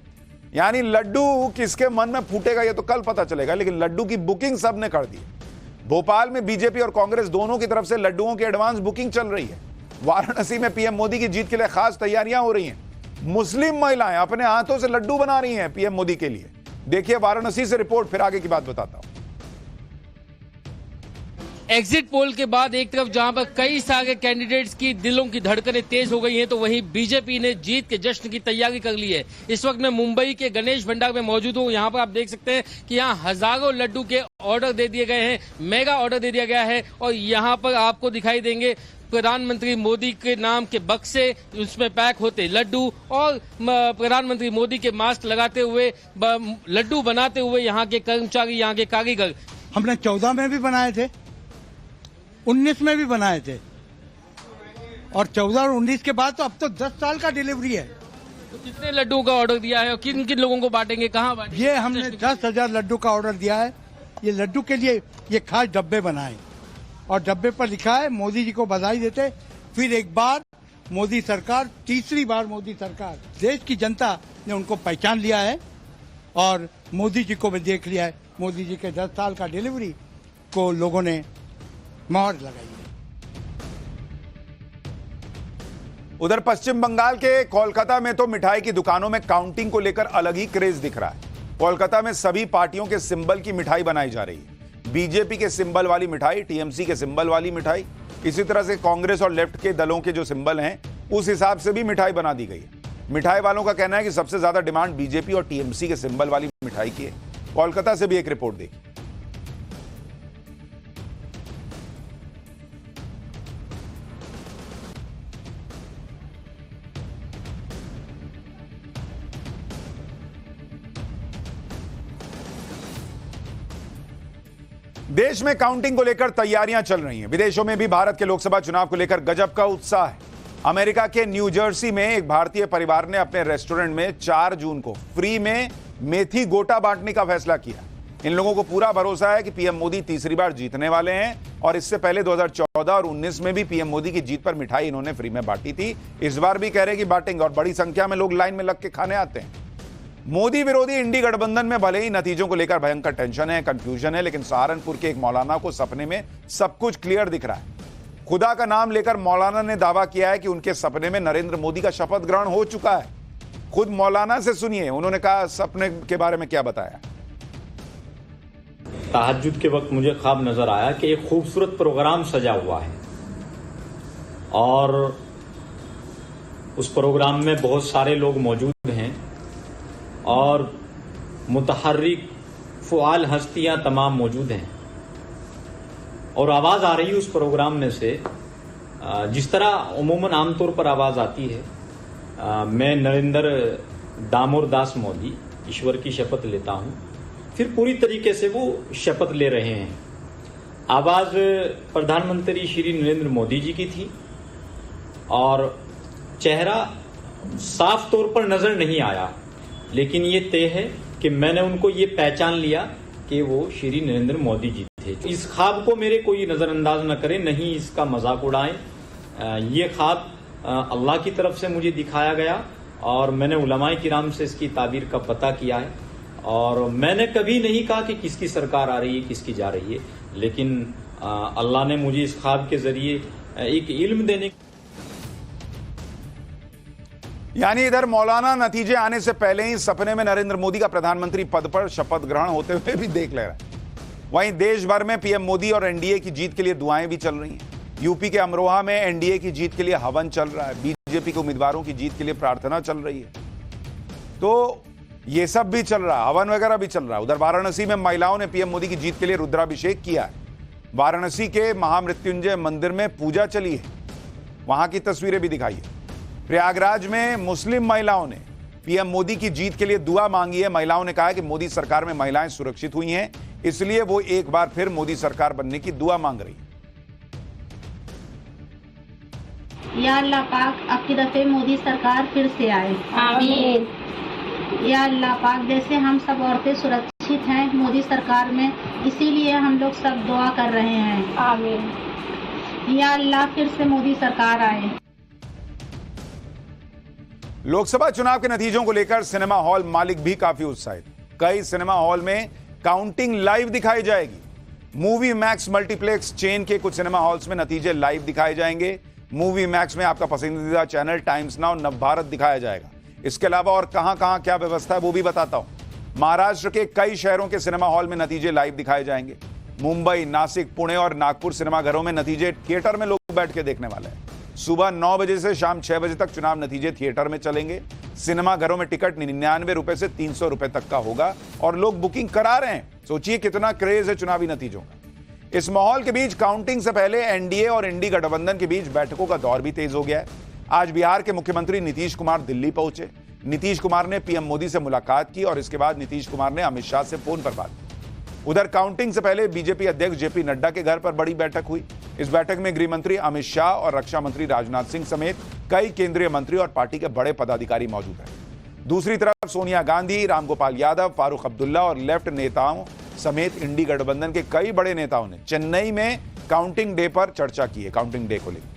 यानी लड्डू किसके मन में फूटेगा ये तो कल पता चलेगा, लेकिन लड्डू की बुकिंग सबने कर दी है। भोपाल में बीजेपी और कांग्रेस दोनों की तरफ से लड्डुओं की एडवांस बुकिंग चल रही है। वाराणसी में पीएम मोदी की जीत के लिए खास तैयारियां हो रही हैं। मुस्लिम महिलाएं अपने हाथों से लड्डू बना रही हैं पीएम मोदी के लिए। देखिए वाराणसी से रिपोर्ट, फिर आगे की बात बताता हूं। एग्जिट पोल के बाद एक तरफ जहां पर कई सारे कैंडिडेट्स की दिलों की धड़कनें तेज हो गई हैं, तो वहीं बीजेपी ने जीत के जश्न की तैयारी कर ली है। इस वक्त मैं मुंबई के गणेश भंडार में मौजूद हूं। यहां पर आप देख सकते हैं कि यहां हजारों लड्डू के ऑर्डर दे दिए गए हैं, मेगा ऑर्डर दे दिया गया है। और यहां पर आपको दिखाई देंगे प्रधानमंत्री मोदी के नाम के बक्से, उसमें पैक होते लड्डू, और प्रधानमंत्री मोदी के मास्क लगाते हुए लड्डू बनाते हुए यहाँ के कर्मचारी, यहाँ के कारीगर। हमने 14 में भी बनाए थे, 19 में भी बनाए थे, और 14 और 19 के बाद तो अब तो 10 साल का डिलीवरी है। तो कितने लड्डुओं का ऑर्डर दिया है और किन किन लोगों को बांटेंगे, कहाँ बांटेंगे? ये हमने 10,000 लड्डू का ऑर्डर दिया है। ये लड्डू के लिए ये खास डब्बे बनाए, और डब्बे पर लिखा है मोदी जी को बधाई देते। फिर एक बार मोदी सरकार, तीसरी बार मोदी सरकार। देश की जनता ने उनको पहचान लिया है, और मोदी जी को भी देख लिया है। मोदी जी के 10 साल का डिलीवरी को लोगों ने मोहर लगाई है। उधर पश्चिम बंगाल के कोलकाता में तो मिठाई की दुकानों में काउंटिंग को लेकर अलग ही क्रेज दिख रहा है। कोलकाता में सभी पार्टियों के सिंबल की मिठाई बनाई जा रही है। बीजेपी के सिंबल वाली मिठाई, टीएमसी के सिंबल वाली मिठाई, इसी तरह से कांग्रेस और लेफ्ट के दलों के जो सिंबल हैं उस हिसाब से भी मिठाई बना दी गई है। मिठाई वालों का कहना है कि सबसे ज्यादा डिमांड बीजेपी और टीएमसी के सिंबल वाली मिठाई की है। कोलकाता से भी एक रिपोर्ट देखी। देश में काउंटिंग को लेकर तैयारियां चल रही हैं। विदेशों में भी भारत के लोकसभा चुनाव को लेकर गजब का उत्साह है। अमेरिका के न्यू जर्सी में एक भारतीय परिवार ने अपने रेस्टोरेंट में 4 जून को फ्री में मेथी गोटा बांटने का फैसला किया। इन लोगों को पूरा भरोसा है कि पीएम मोदी तीसरी बार जीतने वाले हैं और इससे पहले 2014 और 19 में भी पीएम मोदी की जीत पर मिठाई इन्होंने फ्री में बांटी थी। इस बार भी कह रहे हैं कि बांटेंगे और बड़ी संख्या में लोग लाइन में लग के खाने आते हैं। मोदी विरोधी इंडी गठबंधन में भले ही नतीजों को लेकर भयंकर टेंशन है, कंफ्यूजन है, लेकिन सहारनपुर के एक मौलाना को सपने में सब कुछ क्लियर दिख रहा है। खुदा का नाम लेकर मौलाना ने दावा किया है कि उनके सपने में नरेंद्र मोदी का शपथ ग्रहण हो चुका है। खुद मौलाना से सुनिए, उन्होंने कहा सपने के बारे में क्या बताया। तहज्जुद के वक्त मुझे ख्वाब नजर आया कि एक खूबसूरत प्रोग्राम सजा हुआ है और उस प्रोग्राम में बहुत सारे लोग मौजूद हैं और मुतहर्रिक फ़ुआल हस्तियां तमाम मौजूद हैं और आवाज़ आ रही है उस प्रोग्राम में से जिस तरह उमूमन आमतौर पर आवाज़ आती है, मैं नरेंद्र दामोदर दास मोदी ईश्वर की शपथ लेता हूँ। फिर पूरी तरीके से वो शपथ ले रहे हैं। आवाज़ प्रधानमंत्री श्री नरेंद्र मोदी जी की थी और चेहरा साफ तौर पर नजर नहीं आया, लेकिन ये तय है कि मैंने उनको ये पहचान लिया कि वो श्री नरेंद्र मोदी जी थे। इस ख्वाब को मेरे कोई नज़रअंदाज न करे, नहीं इसका मजाक उड़ाएं। ये ख्वाब अल्लाह की तरफ से मुझे दिखाया गया और मैंने उलमाए किराम से इसकी ताबीर का पता किया है और मैंने कभी नहीं कहा कि किसकी सरकार आ रही है, किसकी जा रही है, लेकिन अल्लाह ने मुझे इस ख्वाब के जरिए एक इल्म देने। यानी इधर मौलाना नतीजे आने से पहले ही सपने में नरेंद्र मोदी का प्रधानमंत्री पद पर शपथ ग्रहण होते हुए भी देख ले रहा है। वहीं देश भर में पीएम मोदी और एनडीए की जीत के लिए दुआएं भी चल रही हैं। यूपी के अमरोहा में एनडीए की जीत के लिए हवन चल रहा है, बीजेपी के उम्मीदवारों की जीत के लिए प्रार्थना चल रही है। तो ये सब भी चल रहा है, हवन वगैरह भी चल रहा है। उधर वाराणसी में महिलाओं ने पीएम मोदी की जीत के लिए रुद्राभिषेक किया है। वाराणसी के महामृत्युंजय मंदिर में पूजा चली है, वहां की तस्वीरें भी दिखाई है। प्रयागराज में मुस्लिम महिलाओं ने पीएम मोदी की जीत के लिए दुआ मांगी है। महिलाओं ने कहा है कि मोदी सरकार में महिलाएं सुरक्षित हुई हैं, इसलिए वो एक बार फिर मोदी सरकार बनने की दुआ मांग रही है। या अल्लाह पाक अब की दफे मोदी सरकार फिर से आए, आमीन। या अल्लाह पाक जैसे हम सब औरतें सुरक्षित हैं मोदी सरकार में, इसीलिए हम लोग सब दुआ कर रहे हैं, आमीन। या अल्लाह फिर से मोदी सरकार आए। लोकसभा चुनाव के नतीजों को लेकर सिनेमा हॉल मालिक भी काफी उत्साहित। कई सिनेमा हॉल में काउंटिंग लाइव दिखाई जाएगी। मूवी मैक्स मल्टीप्लेक्स चेन के कुछ सिनेमा हॉल्स में नतीजे लाइव दिखाए जाएंगे। मूवी मैक्स में आपका पसंदीदा चैनल टाइम्स नाउ नवभारत दिखाया जाएगा। इसके अलावा और कहां क्या व्यवस्था है वो भी बताता हूं। महाराष्ट्र के कई शहरों के सिनेमा हॉल में नतीजे लाइव दिखाए जाएंगे। मुंबई, नासिक, पुणे और नागपुर सिनेमाघरों में नतीजे थिएटर में लोग बैठ के देखने वाले हैं। सुबह 9 बजे से शाम 6 बजे तक चुनाव नतीजे थिएटर में चलेंगे। सिनेमाघरों में टिकट 99 रुपए से 300 रुपए तक का होगा और लोग बुकिंग करा रहे हैं। सोचिए कितना क्रेज है चुनावी नतीजों का। इस माहौल के बीच काउंटिंग से पहले एनडीए और इंडी गठबंधन के बीच बैठकों का दौर भी तेज हो गया है। आज बिहार के मुख्यमंत्री नीतीश कुमार दिल्ली पहुंचे। नीतीश कुमार ने पीएम मोदी से मुलाकात की और इसके बाद नीतीश कुमार ने अमित शाह से फोन पर बात की। उधर काउंटिंग से पहले बीजेपी अध्यक्ष जेपी नड्डा के घर पर बड़ी बैठक हुई। इस बैठक में गृह मंत्री अमित शाह और रक्षा मंत्री राजनाथ सिंह समेत कई केंद्रीय मंत्री और पार्टी के बड़े पदाधिकारी मौजूद हैं। दूसरी तरफ सोनिया गांधी, रामगोपाल यादव, फारूक अब्दुल्ला और लेफ्ट नेताओं समेत इंडी गठबंधन के कई बड़े नेताओं ने चेन्नई में काउंटिंग डे पर चर्चा की है। काउंटिंग डे को लेकर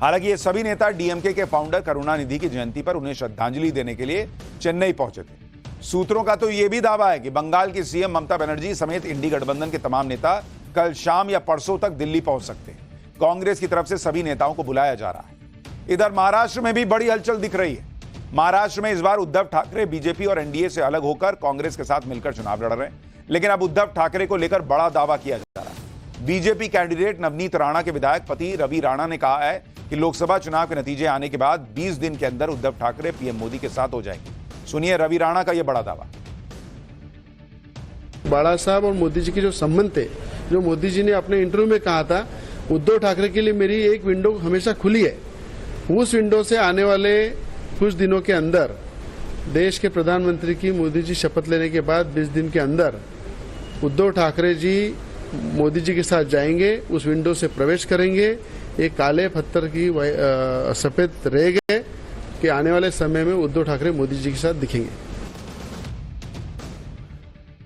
हालांकि ये सभी नेता डीएमके के फाउंडर करुणानिधि की जयंती पर उन्हें श्रद्धांजलि देने के लिए चेन्नई पहुंचे थे। सूत्रों का तो यह भी दावा है कि बंगाल की सीएम ममता बनर्जी समेत इंडी गठबंधन के तमाम नेता कल शाम या परसों तक दिल्ली पहुंच सकते हैं। कांग्रेस की तरफ से सभी नेताओं को बुलाया जा रहा है। इधर महाराष्ट्र में भी बड़ी हलचल दिख रही है। महाराष्ट्र में इस बार उद्धव ठाकरे बीजेपी और एनडीए से अलग होकर कांग्रेस के साथ मिलकर चुनाव लड़ रहे हैं, लेकिन अब उद्धव ठाकरे को लेकर बड़ा दावा किया जा रहा है। बीजेपी कैंडिडेट नवनीत राणा के विधायक पति रवि राणा ने कहा है कि लोकसभा चुनाव के नतीजे आने के बाद 20 दिन के अंदर उद्धव ठाकरे पीएम मोदी के साथ हो जाएंगे। सुनिए रवि राणा का यह बड़ा दावा। बाला साहब और मोदी जी के जो संबंध थे, जो मोदी जी ने अपने इंटरव्यू में कहा था, उद्धव ठाकरे के लिए मेरी एक विंडो हमेशा खुली है। उस विंडो से आने वाले कुछ दिनों के अंदर देश के प्रधानमंत्री की मोदी जी शपथ लेने के बाद 20 दिन के अंदर उद्धव ठाकरे जी मोदी जी के साथ जाएंगे, उस विंडो से प्रवेश करेंगे। एक काले पत्थर की सफेद रेख है कि आने वाले समय में उद्धव ठाकरे मोदी जी के साथ दिखेंगे।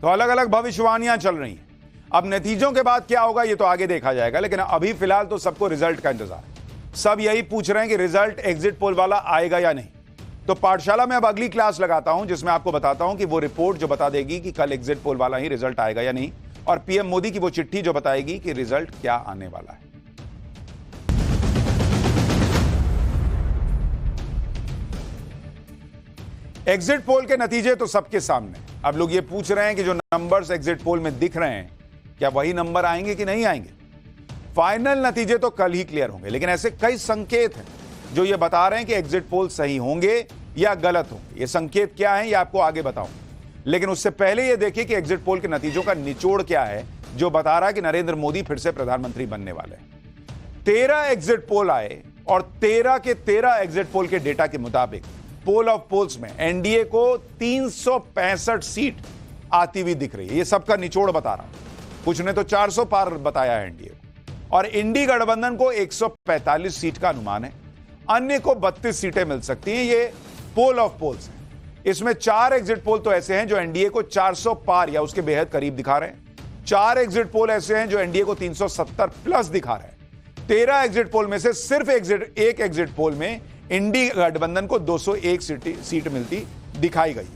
तो अलग अलग भविष्यवाणियां चल रही हैं। अब नतीजों के बाद क्या होगा ये तो आगे देखा जाएगा, लेकिन अभी फिलहाल तो सबको रिजल्ट का इंतजार है। सब यही पूछ रहे हैं कि रिजल्ट एग्जिट पोल वाला आएगा या नहीं। तो पाठशाला में अब अगली क्लास लगाता हूं जिसमें आपको बताता हूं कि वो रिपोर्ट जो बता देगी कि कल एग्जिट पोल वाला ही रिजल्ट आएगा या नहीं, और पीएम मोदी की वो चिट्ठी जो बताएगी कि रिजल्ट क्या आने वाला है। एग्जिट पोल के नतीजे तो सबके सामने। अब लोग ये पूछ रहे हैं कि जो नंबर्स एग्जिट पोल में दिख रहे हैं क्या वही नंबर आएंगे कि नहीं आएंगे। फाइनल नतीजे तो कल ही क्लियर होंगे, लेकिन ऐसे कई संकेत हैं जो ये बता रहे हैं कि एग्जिट पोल सही होंगे या गलत होंगे। ये संकेत क्या है ये आपको आगे बताऊं, लेकिन उससे पहले ये देखिए कि एग्जिट पोल के नतीजों का निचोड़ क्या है जो बता रहा है कि नरेंद्र मोदी फिर से प्रधानमंत्री बनने वाले हैं। 13 एग्जिट पोल आए और 13 के 13 एग्जिट पोल के डेटा के मुताबिक पोल ऑफ पोल्स में एनडीए को 365 सीट आती हुई दिख रही है। ये सबका निचोड़ बता रहा हूं। कुछ ने तो 400 पार बताया है एनडीए को, और इंडी गठबंधन को 145 सीट का अनुमान है। अन्य को 32 सीटें मिल सकती हैं। ये पोल ऑफ पोल्स है। इसमें 4 एग्जिट पोल तो ऐसे हैं जो एनडीए को 400 पार या उसके बेहद करीब दिखा रहे हैं। 4 एग्जिट पोल ऐसे हैं जो एनडीए को 370 प्लस दिखा रहे हैं। 13 एग्जिट पोल में से सिर्फ एक एग्जिट पोल में इंडी गठबंधन को 201 सीट मिलती दिखाई गई,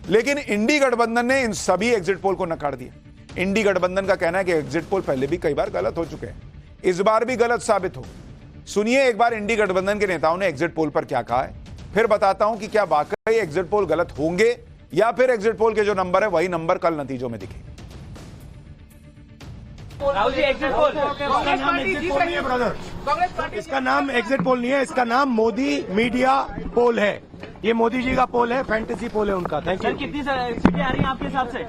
लेकिन इंडी गठबंधन ने इन सभी एग्जिट पोल को नकार दिया। इंडी गठबंधन का कहना है कि एग्जिट पोल पहले भी कई बार गलत हो चुके हैं, इस बार भी गलत साबित हो। सुनिए एक बार इंडी गठबंधन के नेताओं ने एग्जिट पोल पर क्या कहा है, फिर बताता हूं कि क्या वाकई एग्जिट पोल गलत होंगे या फिर एग्जिट पोल के जो नंबर है वही नंबर कल नतीजों में दिखेंगे। राहुल जी, एग्जिट पोल इसका नाम एग्जिट पोल नहीं है ब्रदर, इसका नाम एग्जिट पोल नहीं है, इसका नाम मोदी मीडिया पोल है। ये मोदी जी का पोल है, फैंटेसी पोल है उनका। Thank you. कितनी सीटें आ रही हैं आपके हिसाब से?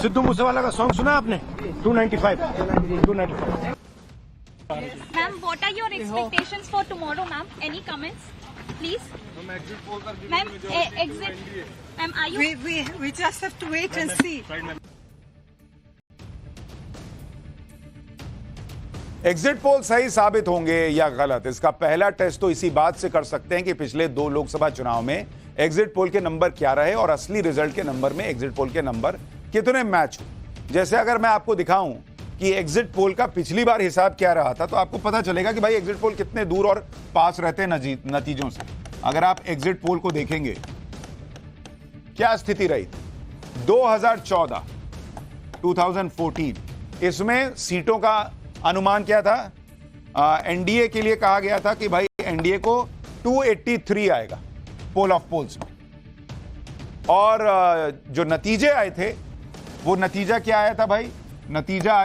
सिद्धू मूसेवाला का सॉन्ग सुना आपने? 295। Ma'am, what are your expectations for tomorrow, ma'am? Any comments, please? Ma'am, exit. Ma'am, are you? We just have to wait and see. Exit poll सही साबित होंगे या गलत, इसका पहला टेस्ट तो इसी बात से कर सकते हैं कि पिछले 2 लोकसभा चुनाव में एग्जिट पोल के नंबर क्या रहे और असली रिजल्ट के नंबर में एग्जिट पोल के नंबर कितने मैच हो। जैसे अगर मैं आपको दिखाऊं कि एग्जिट पोल का पिछली बार हिसाब क्या रहा था तो आपको पता चलेगा कि भाई एग्जिट पोल कितने दूर और पास रहते हैं नतीजों से। अगर आप एग्जिट पोल को देखेंगे क्या स्थिति रही थी 2014 2014, इसमें सीटों का अनुमान क्या था। एनडीए के लिए कहा गया था कि भाई एनडीए को 283 आएगा पोल ऑफ पोल्स में, और जो नतीजे आए थे वो नतीजा क्या आया था भाई, नतीजा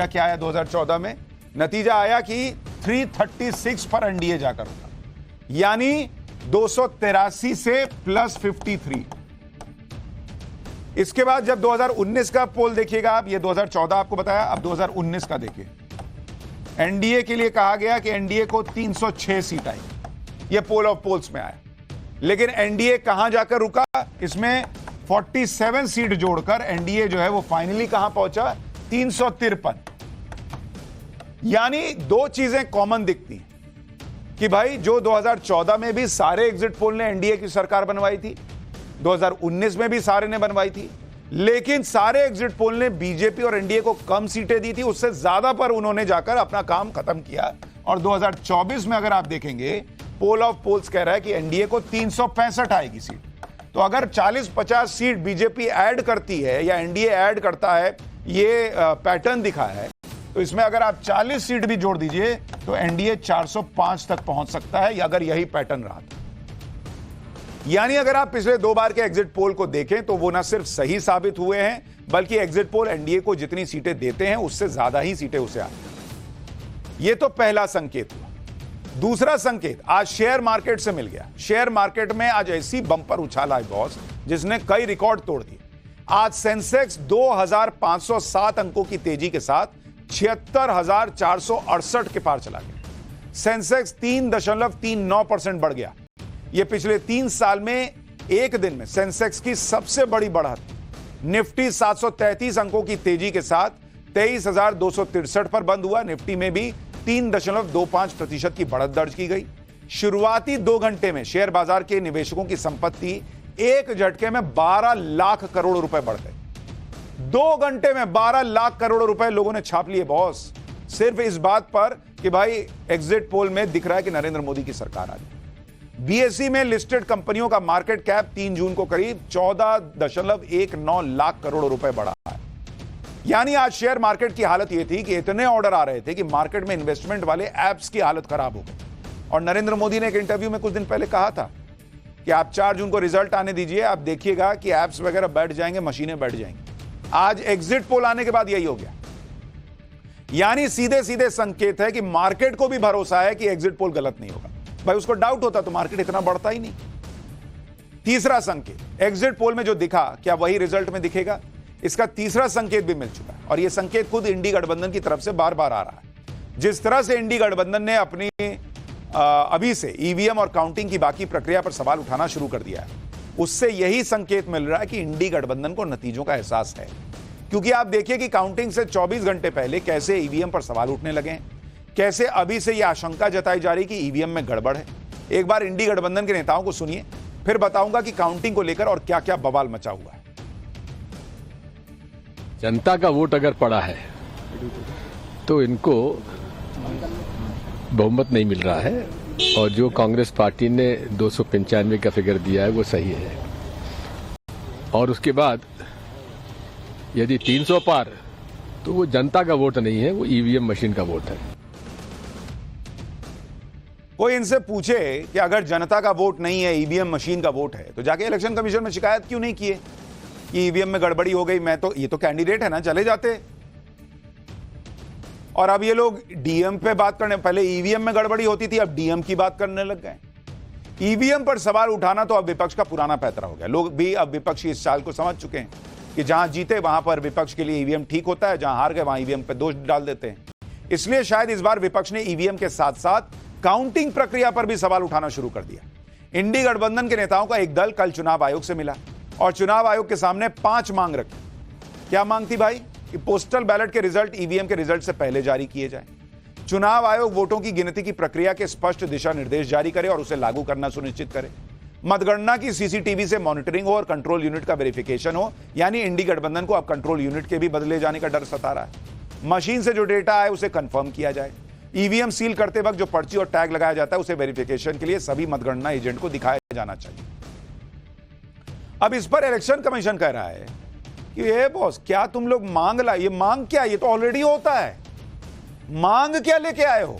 क्या आया 2014 में, नतीजा आया कि 336 पर एनडीए जाकर होता, यानी 283 से प्लस 53। इसके बाद जब 2019 का पोल देखिएगा आप, ये 2014 आपको बताया, अब 2019 का देखिए। एनडीए के लिए कहा गया कि एनडीए को 306 सीट आई, ये पोल ऑफ पोल्स में आया, लेकिन एनडीए कहां जाकर रुका, इसमें 47 सीट जोड़कर एनडीए जो है वो फाइनली कहां पहुंचा, 353। यानी 2 चीजें कॉमन दिखती हैं कि भाई जो 2014 में भी सारे एग्जिट पोल ने एनडीए की सरकार बनवाई थी, 2019 में भी सारे ने बनवाई थी, लेकिन सारे एग्जिट पोल ने बीजेपी और एनडीए को कम सीटें दी थी, उससे ज्यादा पर उन्होंने जाकर अपना काम खत्म किया। और 2024 में अगर आप देखेंगे पोल ऑफ पोल्स कह रहा है कि एनडीए को 365 आएगी सीट। तो अगर 40-50 सीट बीजेपी ऐड करती है या एनडीए ऐड करता है, ये पैटर्न दिखा है, तो इसमें अगर आप 40 सीट भी जोड़ दीजिए तो एनडीए 405 तक पहुंच सकता है, अगर यही पैटर्न रहा था। यानी अगर आप पिछले 2 बार के एग्जिट पोल को देखें तो वो ना सिर्फ सही साबित हुए हैं, बल्कि एग्जिट पोल एनडीए को जितनी सीटें देते हैं उससे ज्यादा ही सीटें उसे आती हैं। ये तो पहला संकेत हुआ। दूसरा संकेत आज शेयर मार्केट से मिल गया। शेयर मार्केट में आज ऐसी बंपर उछाला है बॉस, जिसने कई रिकॉर्ड तोड़ दिए। आज सेंसेक्स 2507 अंकों की तेजी के साथ 76,468 के पार चला गया। सेंसेक्स 3.39% बढ़ गया। यह पिछले 3 साल में एक दिन में सेंसेक्स की सबसे बड़ी बढ़त, निफ्टी 733 अंकों की तेजी के साथ 23,263 पर बंद हुआ। निफ्टी में भी 3.25% की बढ़त दर्ज की गई। शुरुआती 2 घंटे में शेयर बाजार के निवेशकों की संपत्ति एक झटके में 12 लाख करोड़ रुपए बढ़ गए। 2 घंटे में 12 लाख करोड़ रुपए लोगों ने छाप लिए बॉस, सिर्फ इस बात पर कि भाई एग्जिट पोल में दिख रहा है कि नरेंद्र मोदी की सरकार आ गई। बीएसई में लिस्टेड कंपनियों का मार्केट कैप 3 जून को करीब 14.19 लाख करोड़ रुपए बढ़ा है। यानी आज शेयर मार्केट की हालत यह थी कि इतने ऑर्डर आ रहे थे कि मार्केट में इन्वेस्टमेंट वाले एप्स की हालत खराब हो गई। और नरेंद्र मोदी ने एक इंटरव्यू में कुछ दिन पहले कहा था कि आप 4 जून को रिजल्ट आने दीजिए, आप देखिएगा कि एप्स वगैरह बैठ जाएंगे, मशीनें बैठ जाएंगी। आज एग्जिट पोल आने के बाद यही हो गया। यानी सीधे सीधे संकेत है कि मार्केट को भी भरोसा है कि एग्जिट पोल गलत नहीं होगा। भाई उसको डाउट होता तो मार्केट इतना बढ़ता ही नहीं। तीसरा संकेत एग्जिट पोल में जो दिखा, क्या वही रिजल्ट में दिखेगा? इसका तीसरा संकेत भी मिल चुका है और यह संकेत खुद इंडी गठबंधन की तरफ से बार बार आ रहा है। जिस तरह से इंडी गठबंधन ने अपनी अभी से ईवीएम और काउंटिंग की बाकी प्रक्रिया पर सवाल उठाना शुरू कर दिया है, उससे यही संकेत मिल रहा है कि इंडी गठबंधन को नतीजों का एहसास है। क्योंकि आप देखिए कि काउंटिंग से 24 घंटे पहले कैसे ईवीएम पर सवाल उठने लगे हैं, कैसे अभी से यह आशंका जताई जा रही कि ईवीएम में गड़बड़ है। एक बार इंडी गठबंधन के नेताओं को सुनिए, फिर बताऊंगा कि काउंटिंग को लेकर और क्या क्या बवाल मचा हुआ है। जनता का वोट अगर पड़ा है तो इनको बहुमत नहीं मिल रहा है और जो कांग्रेस पार्टी ने 295 का फिगर दिया है वो सही है। और उसके बाद यदि 300 पार तो वो जनता का वोट नहीं है, वो ईवीएम मशीन का वोट है। कोई इनसे पूछे कि अगर जनता का वोट नहीं है, ईवीएम मशीन का वोट है, तो जाके इलेक्शन कमीशन में शिकायत क्यों नहीं किए कि ईवीएम में गड़बड़ी हो गई? ये तो कैंडिडेट है ना, चले जाते। और अब ये लोग डीएम पे बात करने, पहले ईवीएम में गड़बड़ी होती थी, अब डीएम की बात करने लग गए। ईवीएम पर सवाल उठाना तो अब विपक्ष का पुराना पैतरा हो गया। लोग भी अब विपक्ष की इस चाल को समझ चुके हैं कि जहां जीते वहां पर विपक्ष के लिए ईवीएम ठीक होता है, जहां हार गए वहां ईवीएम पे दोष डाल देते हैं। इसलिए शायद इस बार विपक्ष ने ईवीएम के साथ साथ काउंटिंग प्रक्रिया पर भी सवाल उठाना शुरू कर दिया। इंडी गठबंधन के नेताओं का एक दल कल चुनाव आयोग से मिला और चुनाव आयोग के सामने 5 मांग रखी। क्या मांग थी भाई? कि पोस्टल बैलेट के रिजल्ट ईवीएम के रिजल्ट से पहले जारी किए जाए, चुनाव आयोग वोटों की गिनती की प्रक्रिया के स्पष्ट दिशा निर्देश जारी करे और उसे लागू करना सुनिश्चित करे, मतगणना की सीसीटीवी से मॉनिटरिंग हो और कंट्रोल यूनिट का वेरिफिकेशन हो। यानी इंडी गठबंधन को अब कंट्रोल यूनिट के भी बदले जाने का डर सता रहा है। मशीन से जो डेटा आए उसे कंफर्म किया जाए। ईवीएम सील करते वक्त जो पर्ची और टैग लगाया जाता है उसे वेरिफिकेशन के लिए सभी मतगणना एजेंट को दिखाया जाना चाहिए। अब इस पर इलेक्शन कमीशन कह रहा है कि ये बॉस क्या तुम लोग मांग ला, ये मांग क्या, ये तो ऑलरेडी होता है, मांग क्या लेके आए हो?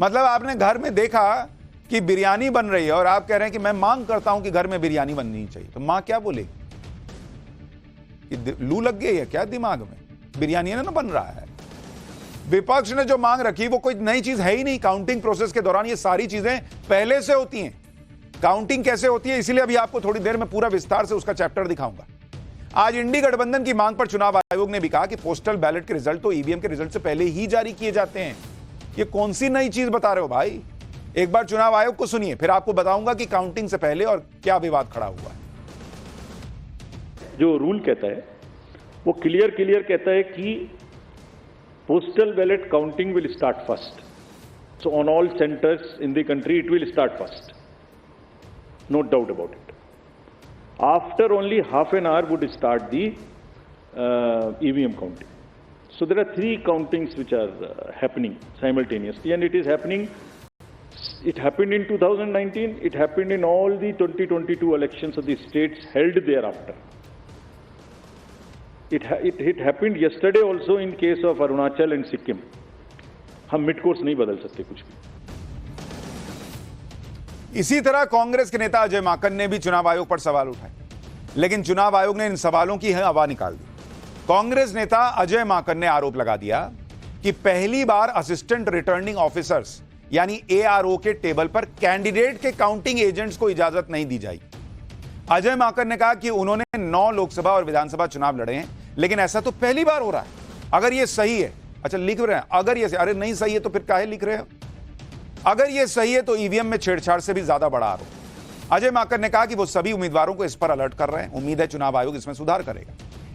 मतलब आपने घर में देखा कि बिरयानी बन रही है और आप कह रहे हैं कि मैं मांग करता हूं कि घर में बिरयानी बननी चाहिए, तो मां क्या बोलेगी? कि लू लग गई है क्या दिमाग में? बिरयानी ना बन रहा है। विपक्ष ने जो मांग रखी वो कोई नई चीज है ही नहीं। काउंटिंग प्रोसेस के दौरान ये सारी चीजें पहले से होती हैं। काउंटिंग कैसे होती है इसीलिए अभी आपको थोड़ी देर में पूरा विस्तार से उसका चैप्टर दिखाऊंगा। आज इंडी गठबंधन की मांग पर चुनाव आयोग ने भी कहा कि पोस्टल बैलेट के रिजल्ट तो ईवीएम के रिजल्ट से पहले ही जारी किए जाते हैं। ये कौन सी नई चीज बता रहे हो भाई? एक बार चुनाव आयोग को सुनिए, फिर आपको बताऊंगा कि काउंटिंग से पहले और क्या विवाद खड़ा हुआ है। जो रूल कहता है वो क्लियर कहता है कि postal ballot counting will start first. So on all centres in the country it will start first, no doubt about it. After only half an hour would start the EVM counting. So there are 3 countings which are happening simultaneously, and it is happening. It happened in 2019. It happened in all the 2022 elections of the states held thereafter. It happened yesterday also in case of Arunachal and Sikkim. हम mid course नहीं बदल सकते कुछ भी। इसी तरह कांग्रेस के नेता अजय माकन ने भी चुनाव आयोग पर सवाल उठाए, लेकिन चुनाव आयोग ने इन सवालों की हवा निकाल दी। कांग्रेस नेता अजय माकन ने आरोप लगा दिया कि पहली बार असिस्टेंट रिटर्निंग ऑफिसर्स यानी एआरओ के टेबल पर कैंडिडेट के काउंटिंग एजेंट्स को इजाजत नहीं दी जाएगी। अजय माकन ने कहा कि उन्होंने 9 लोकसभा और विधानसभा चुनाव लड़े हैं, लेकिन ऐसा तो पहली बार हो रहा है। अगर यह सही है, अच्छा लिख रहे हैं, अगर ये अरे नहीं सही है तो फिर काहे लिख रहे हो? अगर यह सही है तो ईवीएम में छेड़छाड़ से भी ज्यादा बड़ा आरोप। अजय माकन ने कहा कि वो सभी उम्मीदवारों को इस पर अलर्ट कर रहे हैं। उम्मीद है चुनाव आयोग इसमें सुधार करेगा।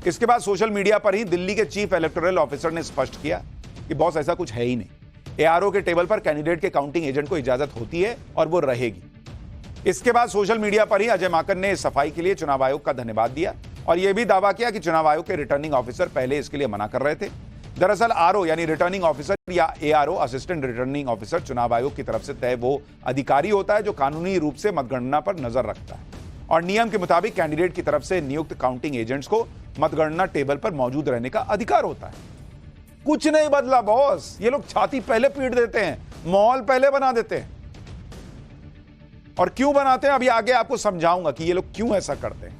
इसके बाद सोशल मीडिया पर ही दिल्ली के चीफ इलेक्टोरल ऑफिसर ने स्पष्ट किया कि बॉस ऐसा कुछ है ही नहीं। एआरओ के टेबल पर कैंडिडेट के काउंटिंग एजेंट को इजाजत होती है और वो रहेगी। इसके बाद सोशल मीडिया पर ही अजय माकन ने सफाई के लिए चुनाव आयोग का धन्यवाद दिया और यह भी दावा किया कि चुनाव आयोग के रिटर्निंग ऑफिसर पहले इसके लिए मना कर रहे थे। दरअसल आरओ यानी रिटर्निंग ऑफिसर या एआरओ असिस्टेंट रिटर्निंग ऑफिसर चुनाव आयोग की तरफ से तय वो अधिकारी होता है जो कानूनी रूप से मतगणना पर नजर रखता है और नियम के मुताबिक कैंडिडेट की तरफ से नियुक्त काउंटिंग एजेंट्स को मतगणना टेबल पर मौजूद रहने का अधिकार होता है। कुछ नहीं बदला बॉस, ये लोग छाती पहले पीट देते हैं, माहौल पहले बना देते हैं। और क्यों बनाते हैं अभी आगे आपको समझाऊंगा कि ये लोग क्यों ऐसा करते हैं।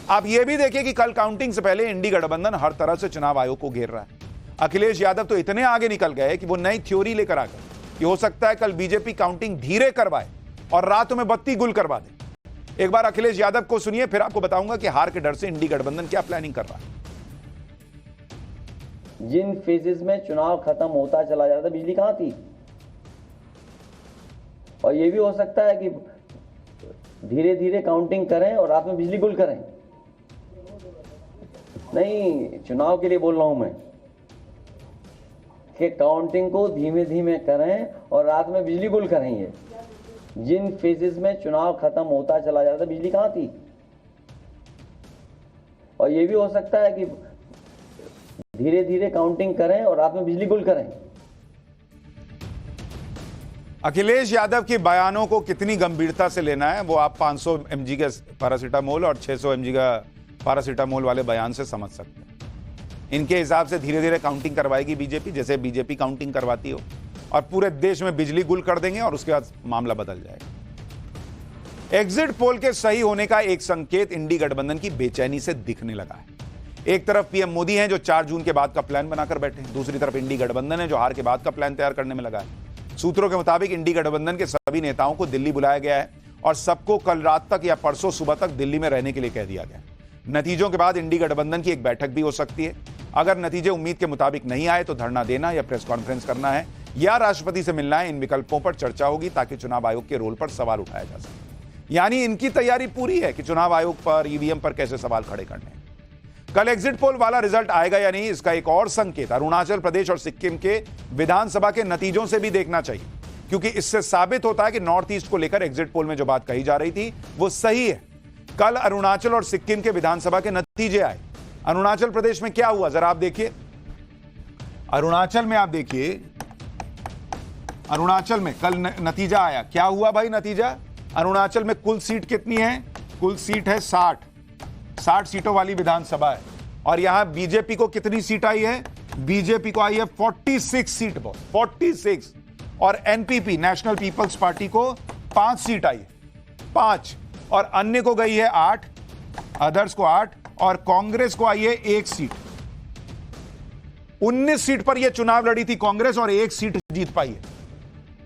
आप ये भी देखिए कि कल काउंटिंग से पहले इंडी गठबंधन हर तरह से चुनाव आयोग को घेर रहा है। अखिलेश यादव तो इतने आगे निकल गए कि वो नई थ्योरी लेकर आ गए कि हो सकता है कल बीजेपी काउंटिंग धीरे करवाए और रात में बत्ती गुल करवा दे। एक बार अखिलेश यादव को सुनिए, फिर आपको बताऊंगा कि हार के डर से इंडी गठबंधन क्या प्लानिंग कर रहा है। जिन फेजेस में चुनाव खत्म होता चला जाता बिजली कहां थी, और यह भी हो सकता है कि धीरे धीरे काउंटिंग करें और रात में बिजली गुल करें। नहीं, चुनाव के लिए बोल रहा हूं मैं कि काउंटिंग को धीमे धीमे करें और रात में बिजली गुल करें। ये जिन फेजेस में चुनाव खत्म होता चला जाता बिजली कहां थी, और यह भी हो सकता है कि धीरे धीरे काउंटिंग करें और रात में बिजली गुल करें। अखिलेश यादव के बयानों को कितनी गंभीरता से लेना है वो आप 500 mg का पैरासीटामोल और 600 mg का पैरासीटामोल वाले बयान से समझ सकते हैं। इनके हिसाब से धीरे धीरे काउंटिंग करवाएगी बीजेपी, जैसे बीजेपी काउंटिंग करवाती हो, और पूरे देश में बिजली गुल कर देंगे और उसके बाद मामला बदल जाएगा। एग्जिट पोल के सही होने का एक संकेत इंडी गठबंधन की बेचैनी से दिखने लगा है। एक तरफ पीएम मोदी हैं जो 4 जून के बाद का प्लान बनाकर बैठे हैं, दूसरी तरफ इंडी गठबंधन है जो हार के बाद का प्लान तैयार करने में लगा है। सूत्रों के मुताबिक इंडी गठबंधन के सभी नेताओं को दिल्ली बुलाया गया है और सबको कल रात तक या परसों सुबह तक दिल्ली में रहने के लिए कह दिया गया। नतीजों के बाद इंडी गठबंधन की एक बैठक भी हो सकती है। अगर नतीजे उम्मीद के मुताबिक नहीं आए तो धरना देना या प्रेस कॉन्फ्रेंस करना है या राष्ट्रपति से मिलना है। इन विकल्पों पर चर्चा होगी ताकि चुनाव आयोग के रोल पर सवाल उठाया जा सके। यानी इनकी तैयारी पूरी है कि चुनाव आयोग पर, ईवीएम पर कैसे सवाल खड़े करने हैं। कल एग्जिट पोल वाला रिजल्ट आएगा या नहीं, इसका एक और संकेत अरुणाचल प्रदेश और सिक्किम के विधानसभा के नतीजों से भी देखना चाहिए, क्योंकि इससे साबित होता है कि नॉर्थ ईस्ट को लेकर एग्जिट पोल में जो बात कही जा रही थी वो सही है। कल अरुणाचल और सिक्किम के विधानसभा के नतीजे आए। अरुणाचल प्रदेश में क्या हुआ जरा आप देखिए। अरुणाचल में आप देखिए, अरुणाचल में कल नतीजा आया। क्या हुआ भाई नतीजा? अरुणाचल में कुल सीट कितनी है? कुल सीट है 60 सीटों वाली विधानसभा है। और यहां बीजेपी को कितनी सीट आई है? बीजेपी को आई है 46 सीट, 46। और एनपीपी नेशनल पीपल्स पार्टी को 5 सीट आई है, 5। और अन्य को गई है 8, अदर्स को 8, और कांग्रेस को आई है 1 सीट। 19 सीट पर यह चुनाव लड़ी थी कांग्रेस और 1 सीट जीत पाई है।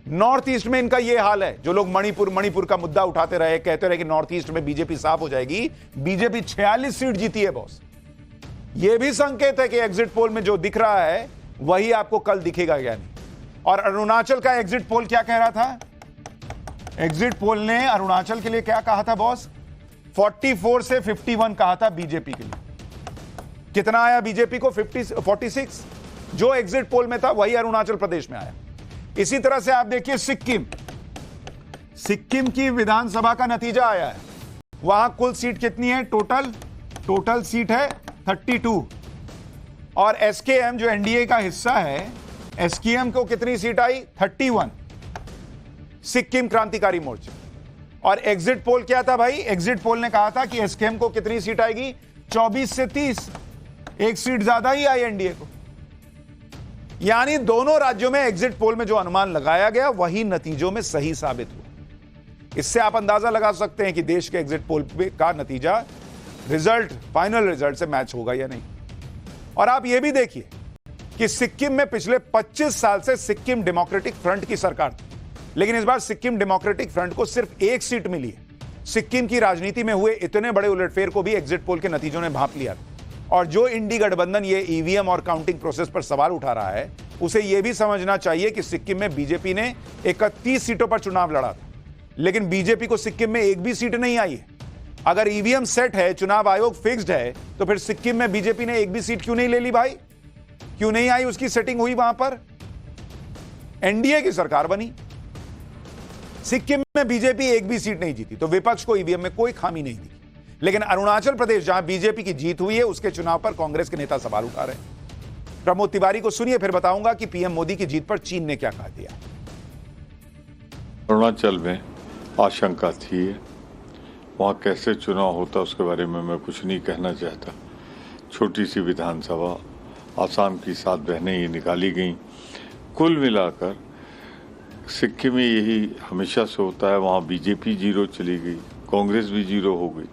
नॉर्थ ईस्ट में इनका यह हाल है। जो लोग मणिपुर का मुद्दा उठाते रहे, कहते रहे कि नॉर्थ ईस्ट में बीजेपी साफ हो जाएगी, बीजेपी 46 सीट जीती है बॉस। यह भी संकेत है कि एग्जिट पोल में जो दिख रहा है वही आपको कल दिखेगा या नहीं। और अरुणाचल का एग्जिट पोल क्या कह रहा था? एग्जिट पोल ने अरुणाचल के लिए क्या कहा था बॉस? 44 से 51 कहा था बीजेपी के लिए। कितना आया बीजेपी को? 46। जो एग्जिट पोल में था वही अरुणाचल प्रदेश में आया। इसी तरह से आप देखिए सिक्किम की विधानसभा का नतीजा आया है। वहां कुल सीट कितनी है? टोटल सीट है 32। और एसकेएम जो एनडीए का हिस्सा है, एसकेएम को कितनी सीट आई? 31, सिक्किम क्रांतिकारी मोर्चा। और एग्जिट पोल क्या था भाई? एग्जिट पोल ने कहा था कि एसकेएम को कितनी सीट आएगी? 24 से 30, 1 सीट ज्यादा ही आई एनडीए को। यानी दोनों राज्यों में एग्जिट पोल में जो अनुमान लगाया गया वही नतीजों में सही साबित हुआ। इससे आप अंदाजा लगा सकते हैं कि देश के एग्जिट पोल का नतीजा फाइनल रिजल्ट से मैच होगा या नहीं। और आप यह भी देखिए कि सिक्किम में पिछले 25 साल से सिक्किम डेमोक्रेटिक फ्रंट की सरकार थी, लेकिन इस बार सिक्किम डेमोक्रेटिक फ्रंट को सिर्फ 1 सीट मिली है। सिक्किम की राजनीति में हुए इतने बड़े उलटफेर को भी एग्जिट पोल के नतीजों ने भांप लिया। और जो इंडी गठबंधन ये ईवीएम और काउंटिंग प्रोसेस पर सवाल उठा रहा है, उसे यह भी समझना चाहिए कि सिक्किम में बीजेपी ने 31 सीटों पर चुनाव लड़ा था लेकिन बीजेपी को सिक्किम में एक भी सीट नहीं आई है। अगर ईवीएम सेट है, चुनाव आयोग फिक्स्ड है, तो फिर सिक्किम में बीजेपी ने एक भी सीट क्यों नहीं ले ली भाई? क्यों नहीं आई? उसकी सेटिंग हुई वहां पर, एनडीए की सरकार बनी। सिक्किम में बीजेपी एक भी सीट नहीं जीती, तो विपक्ष को ईवीएम में कोई खामी नहीं दिखी। लेकिन अरुणाचल प्रदेश जहां बीजेपी की जीत हुई है, उसके चुनाव पर कांग्रेस के नेता सवाल उठा रहे हैं। प्रमोद तिवारी को सुनिए, फिर बताऊंगा कि पीएम मोदी की जीत पर चीन ने क्या कहा दिया। अरुणाचल में आशंका थी, वहां कैसे चुनाव होता उसके बारे में मैं कुछ नहीं कहना चाहता। छोटी सी विधानसभा, आसाम की 7 बहनें ये निकाली गईं। कुल मिलाकर सिक्किम में यही हमेशा से होता है, वहाँ बीजेपी 0 चली गई, कांग्रेस भी 0 हो गई।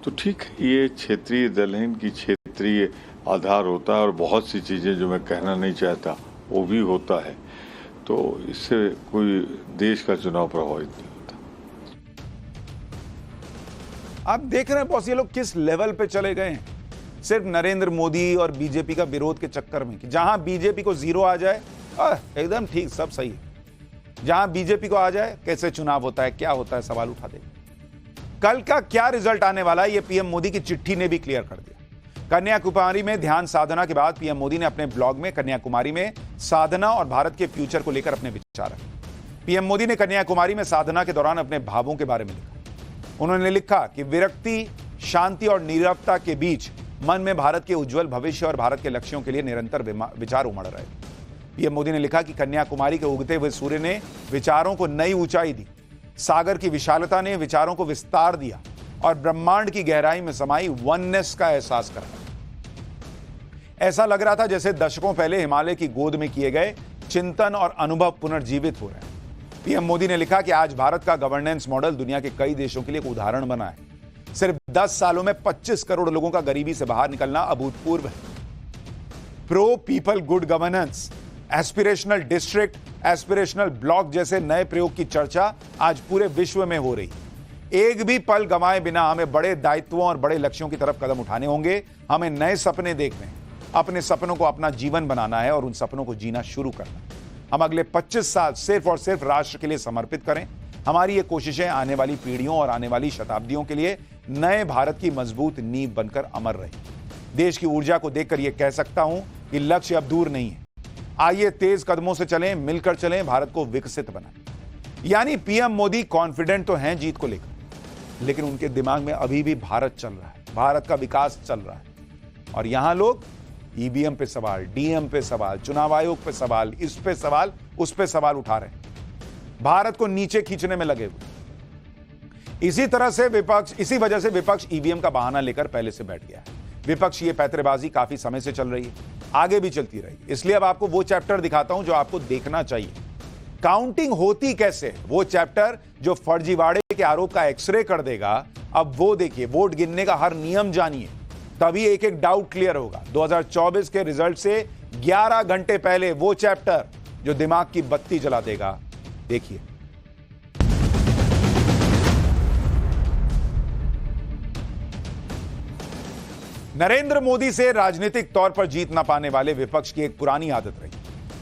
तो ठीक है, ये क्षेत्रीय दल है, इनकी क्षेत्रीय आधार होता है, और बहुत सी चीज़ें जो मैं कहना नहीं चाहता वो भी होता है। तो इससे कोई देश का चुनाव प्रभावित नहीं होता। आप देख रहे हैं बॉस, ये लोग किस लेवल पे चले गए हैं, सिर्फ नरेंद्र मोदी और बीजेपी का विरोध के चक्कर में, कि जहां बीजेपी को 0 आ जाए एकदम ठीक, सब सही है। जहां बीजेपी को आ जाए कैसे चुनाव होता है, क्या होता है, सवाल उठा दे। कल का क्या रिजल्ट आने वाला है, ये पीएम मोदी की चिट्ठी ने भी क्लियर कर दिया। कन्याकुमारी में ध्यान साधना के बाद पीएम मोदी ने अपने ब्लॉग में कन्याकुमारी में साधना और भारत के फ्यूचर को लेकर अपने विचार रखे। पीएम मोदी ने कन्याकुमारी में साधना के दौरान अपने भावों के बारे में लिखा। उन्होंने लिखा कि विरक्ति, शांति और नीरवता के बीच मन में भारत के उज्जवल भविष्य और भारत के लक्ष्यों के लिए निरंतर विचार उमड़ रहे। पीएम मोदी ने लिखा कि कन्याकुमारी के उगते हुए सूर्य ने विचारों को नई ऊंचाई दी, सागर की विशालता ने विचारों को विस्तार दिया और ब्रह्मांड की गहराई में समाई वननेस का एहसास कराया। ऐसा लग रहा था जैसे दशकों पहले हिमालय की गोद में किए गए चिंतन और अनुभव पुनर्जीवित हो रहे हैं। पीएम मोदी ने लिखा कि आज भारत का गवर्नेंस मॉडल दुनिया के कई देशों के लिए एक उदाहरण बना है। सिर्फ 10 सालों में 25 करोड़ लोगों का गरीबी से बाहर निकलना अभूतपूर्व है। Pro people good governance, aspirational district, aspirational block जैसे नए प्रयोग की चर्चा आज पूरे विश्व में हो रही है। एक भी पल गंवाए बिना हमें बड़े दायित्वों और बड़े लक्ष्यों की तरफ कदम उठाने होंगे। हमें नए सपने देखने हैं, अपने सपनों को अपना जीवन बनाना है और उन सपनों को जीना शुरू करना है। हम अगले 25 साल सिर्फ और सिर्फ राष्ट्र के लिए समर्पित करें। हमारी ये कोशिशें आने वाली पीढ़ियों और आने वाली शताब्दियों के लिए नए भारत की मजबूत नींव बनकर अमर रही। देश की ऊर्जा को देखकर यह कह सकता हूं कि लक्ष्य अब दूर नहीं है। आइए तेज कदमों से चलें, मिलकर चलें, भारत को विकसित बनाएं। यानी पीएम मोदी कॉन्फिडेंट तो हैं जीत को लेकर, लेकिन उनके दिमाग में अभी भी भारत चल रहा है, भारत का विकास चल रहा है। और यहां लोग ईवीएम पे सवाल, डीएम पे सवाल, चुनाव आयोग पे सवाल, इस पे सवाल, उस पे सवाल उठा रहे हैं, भारत को नीचे खींचने में लगे हुए। इसी वजह से विपक्ष ईवीएम का बहाना लेकर पहले से बैठ गया है। विपक्ष ये पैंतरेबाजी काफी समय से चल रही है, आगे भी चलती रहेगी। इसलिए अब आपको वो चैप्टर दिखाता हूं जो आपको देखना चाहिए। काउंटिंग होती कैसे, वो चैप्टर जो फर्जीवाड़े के आरोप का एक्सरे कर देगा, अब वो देखिए। वोट गिनने का हर नियम जानिए, तभी एक एक डाउट क्लियर होगा। 2024 के रिजल्ट से 11 घंटे पहले वो चैप्टर जो दिमाग की बत्ती जला देगा, देखिए। नरेंद्र मोदी से राजनीतिक तौर पर जीत न पाने वाले विपक्ष की एक पुरानी आदत रही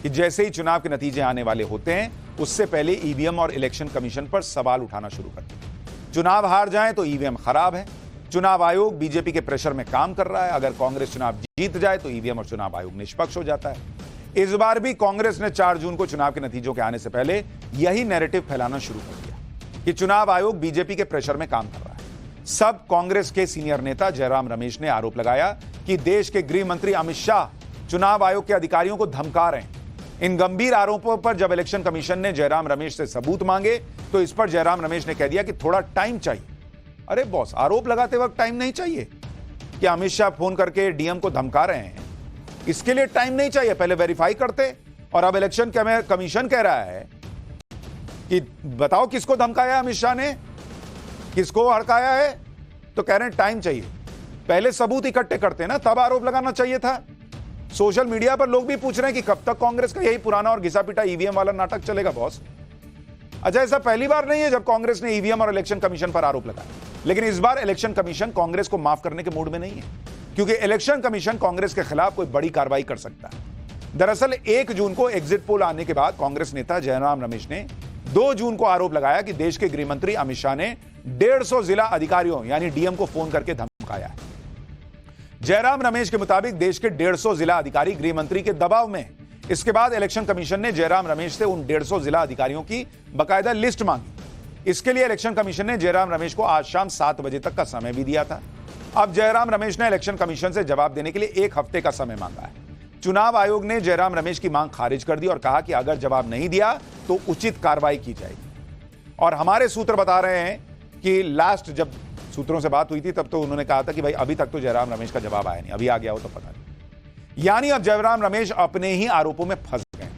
कि जैसे ही चुनाव के नतीजे आने वाले होते हैं, उससे पहले ईवीएम और इलेक्शन कमीशन पर सवाल उठाना शुरू करते हैं। चुनाव हार जाए तो ईवीएम खराब है, चुनाव आयोग बीजेपी के प्रेशर में काम कर रहा है, अगर कांग्रेस चुनाव जीत जाए तो ईवीएम और चुनाव आयोग निष्पक्ष हो जाता है। इस बार भी कांग्रेस ने 4 जून को चुनाव के नतीजों के आने से पहले यही नैरेटिव फैलाना शुरू कर दिया कि चुनाव आयोग बीजेपी के प्रेशर में काम कर रहा है। सब कांग्रेस के सीनियर नेता जयराम रमेश ने आरोप लगाया कि देश के गृह मंत्री अमित शाह चुनाव आयोग के अधिकारियों को धमका रहे हैं। इन गंभीर आरोपों पर जब इलेक्शन कमीशन ने जयराम रमेश से सबूत मांगे तो इस पर जयराम रमेश ने कह दिया कि थोड़ा टाइम चाहिए। अरे बॉस, आरोप लगाते वक्त टाइम नहीं चाहिए? कि अमित शाह फोन करके डीएम को धमका रहे हैं, इसके लिए टाइम नहीं चाहिए? पहले वेरीफाई करते। और अब इलेक्शन कमीशन कह रहा है कि बताओ किसको धमकाया अमित शाह ने, किसको हड़काया है, तो कह रहे हैं टाइम चाहिए। पहले सबूत इकट्ठे करते ना, तब आरोप लगाना चाहिए था। सोशल मीडिया पर लोग भी पूछ रहे हैं कि कब तक कांग्रेस का यही पुराना और घिसा पिटा ईवीएम वाला नाटक चलेगा बॉस। अच्छा, ऐसा पहली बार नहीं है जब कांग्रेस ने ईवीएम और इलेक्शन कमीशन पर आरोप लगाया, लेकिन इस बार इलेक्शन कमीशन कांग्रेस को माफ करने के मूड में नहीं है, क्योंकि इलेक्शन कमीशन कांग्रेस के खिलाफ कोई बड़ी कार्रवाई कर सकता है। दरअसल 1 जून को एग्जिट पोल आने के बाद कांग्रेस नेता जयराम रमेश ने 2 जून को आरोप लगाया कि देश के गृह मंत्री अमित शाह ने 150 जिला अधिकारियों यानी डीएम को फोन करके धमकाया है। जयराम रमेश के मुताबिक देश के 150 जिला अधिकारी गृह मंत्री के दबाव में। इसके बाद इलेक्शन कमीशन ने जयराम रमेश से उन 150 जिला अधिकारियों की बाकायदा लिस्ट मांगी। इसके लिए इलेक्शन कमीशन ने जयराम रमेश को आज शाम 7 बजे तक का समय भी दिया था। अब जयराम रमेश ने इलेक्शन कमीशन से जवाब देने के लिए 1 हफ्ते का समय मांगा है। चुनाव आयोग ने जयराम रमेश की मांग खारिज कर दी और कहा कि अगर जवाब नहीं दिया तो उचित कार्रवाई की जाएगी। और हमारे सूत्र बता रहे हैं कि लास्ट जब सूत्रों से बात हुई थी तब तो उन्होंने कहा था कि भाई अभी तक तो जयराम रमेश का जवाब आया नहीं, अभी आ गया हो तो पता नहीं। यानी अब जयराम रमेश अपने ही आरोपों में फंस गए।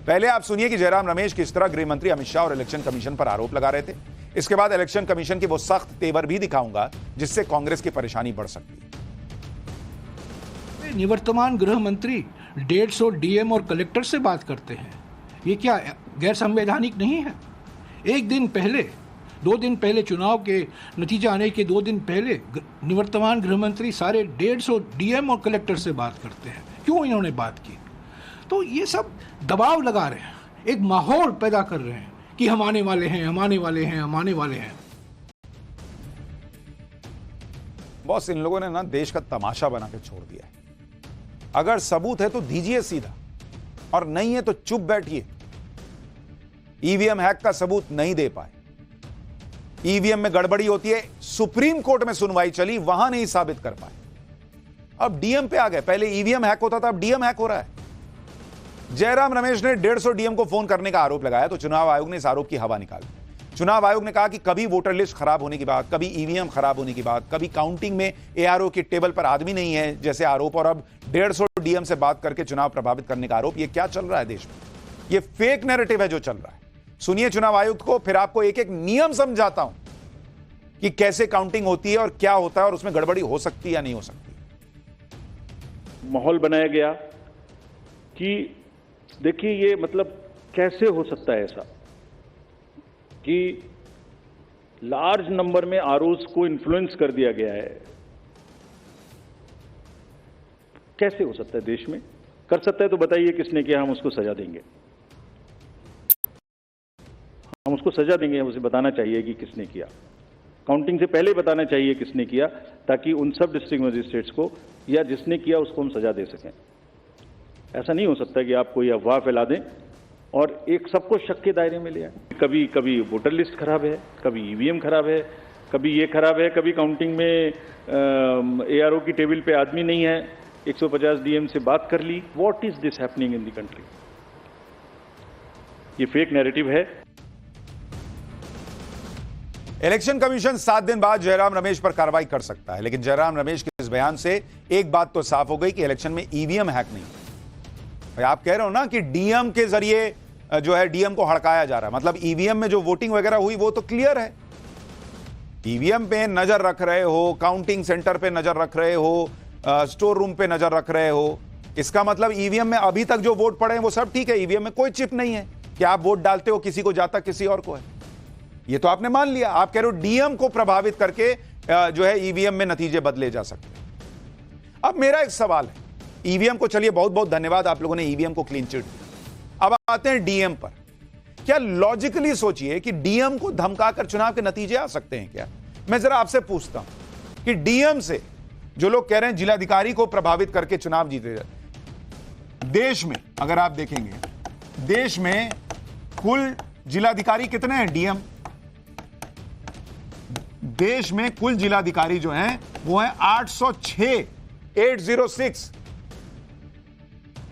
पहले आप सुनिए कि जयराम रमेश किस तरह गृह मंत्री अमित शाह और इलेक्शन कमीशन पर आरोप लगा रहे थे। इसके बाद इलेक्शन कमीशन के वो सख्त तेवर भी दिखाऊंगा जिससे कांग्रेस की परेशानी बढ़ सकती है। निवर्तमान गृह मंत्री 150 डीएम और कलेक्टर से बात करते हैं, ये क्या गैर संवैधानिक नहीं है? 1 दिन पहले 2 दिन पहले चुनाव के नतीजे आने के 2 दिन पहले निवर्तमान गृह मंत्री सारे 150 डीएम और कलेक्टर से बात करते हैं। क्यों इन्होंने बात की? तो ये सब दबाव लगा रहे हैं, एक माहौल पैदा कर रहे हैं कि हम आने वाले हैं, हम आने वाले हैं, हम आने वाले हैं। बॉस, इन लोगों ने ना देश का तमाशा बना के छोड़ दिया है। अगर सबूत है तो दीजिए सीधा, और नहीं है तो चुप बैठिए। ईवीएम हैक का सबूत नहीं दे पाए, ईवीएम में गड़बड़ी होती है, सुप्रीम कोर्ट में सुनवाई चली, वहां नहीं साबित कर पाए। अब डीएम पे आ गए। पहले ईवीएम हैक होता था, अब डीएम हैक हो रहा है। जयराम रमेश ने 150 डीएम को फोन करने का आरोप लगाया तो चुनाव आयोग ने इस आरोप की हवा निकाली। चुनाव आयोग ने कहा कि कभी वोटर लिस्ट खराब होने की बात, कभी ईवीएम खराब होने की बात, कभी काउंटिंग में एआरओ की टेबल पर आदमी नहीं है जैसे आरोप, और अब 150 डीएम से बात करके चुनाव प्रभावित करने का आरोप। ये क्या चल रहा है देश में? ये फेक नैरेटिव है जो चल रहा है। सुनिए चुनाव आयुक्त को, फिर आपको एक एक नियम समझाता हूं कि कैसे काउंटिंग होती है और क्या होता है और उसमें गड़बड़ी हो सकती है या नहीं हो सकती। माहौल बनाया गया कि देखिए ये मतलब कैसे हो सकता है ऐसा कि लार्ज नंबर में आरओज को इन्फ्लुएंस कर दिया गया है। कैसे हो सकता है? देश में कर सकता है तो बताइए किसने किया, हम उसको सजा देंगे। हम उसको सजा देंगे, हम उसे बताना चाहिए कि किसने किया। काउंटिंग से पहले बताना चाहिए किसने किया, ताकि उन सब डिस्ट्रिक्ट मजिस्ट्रेट्स को या जिसने किया उसको हम सजा दे सकें। ऐसा नहीं हो सकता कि आप कोई अफवाह फैला दें और एक सबको शक के दायरे में ले आए। कभी कभी वोटर लिस्ट खराब है, कभी ईवीएम खराब है, कभी ये खराब है, कभी काउंटिंग में एआरओ की टेबल पे आदमी नहीं है, 150 डीएम से बात कर ली। What is this happening in the country? ये फेक नैरेटिव है। इलेक्शन कमीशन 7 दिन बाद जयराम रमेश पर कार्रवाई कर सकता है, लेकिन जयराम रमेश के इस बयान से एक बात तो साफ हो गई कि इलेक्शन में ईवीएम हैक नहीं। भाई आप कह रहे हो ना कि डीएम के जरिए जो है डीएम को हड़काया जा रहा है, मतलब ईवीएम में जो वोटिंग वगैरह हुई वो तो क्लियर है। ईवीएम पे नजर रख रहे हो, काउंटिंग सेंटर पे नजर रख रहे हो, स्टोर रूम पे नजर रख रहे हो, इसका मतलब ईवीएम में अभी तक जो वोट पड़े हैं वो सब ठीक है। ईवीएम में कोई चिप नहीं है कि आप वोट डालते हो किसी को जाता किसी और को है, ये तो आपने मान लिया। आप कह रहे हो डीएम को प्रभावित करके जो है ईवीएम में नतीजे बदले जा सकते हैं। अब मेरा एक सवाल है, ईवीएम को चलिए बहुत बहुत धन्यवाद, आप लोगों ने ईवीएम को क्लीन चिट दिया। अब आते हैं डीएम पर। क्या लॉजिकली सोचिए कि डीएम को धमकाकर चुनाव के नतीजे आ सकते हैं क्या? मैं जरा आपसे पूछता हूं कि डीएम से जो लोग कह रहे हैं जिलाधिकारी को प्रभावित करके चुनाव जीते जाते, देश में अगर आप देखेंगे, देश में कुल जिलाधिकारी कितने हैं? डीएम देश में कुल जिलाधिकारी जो हैं वो हैं 806, 806।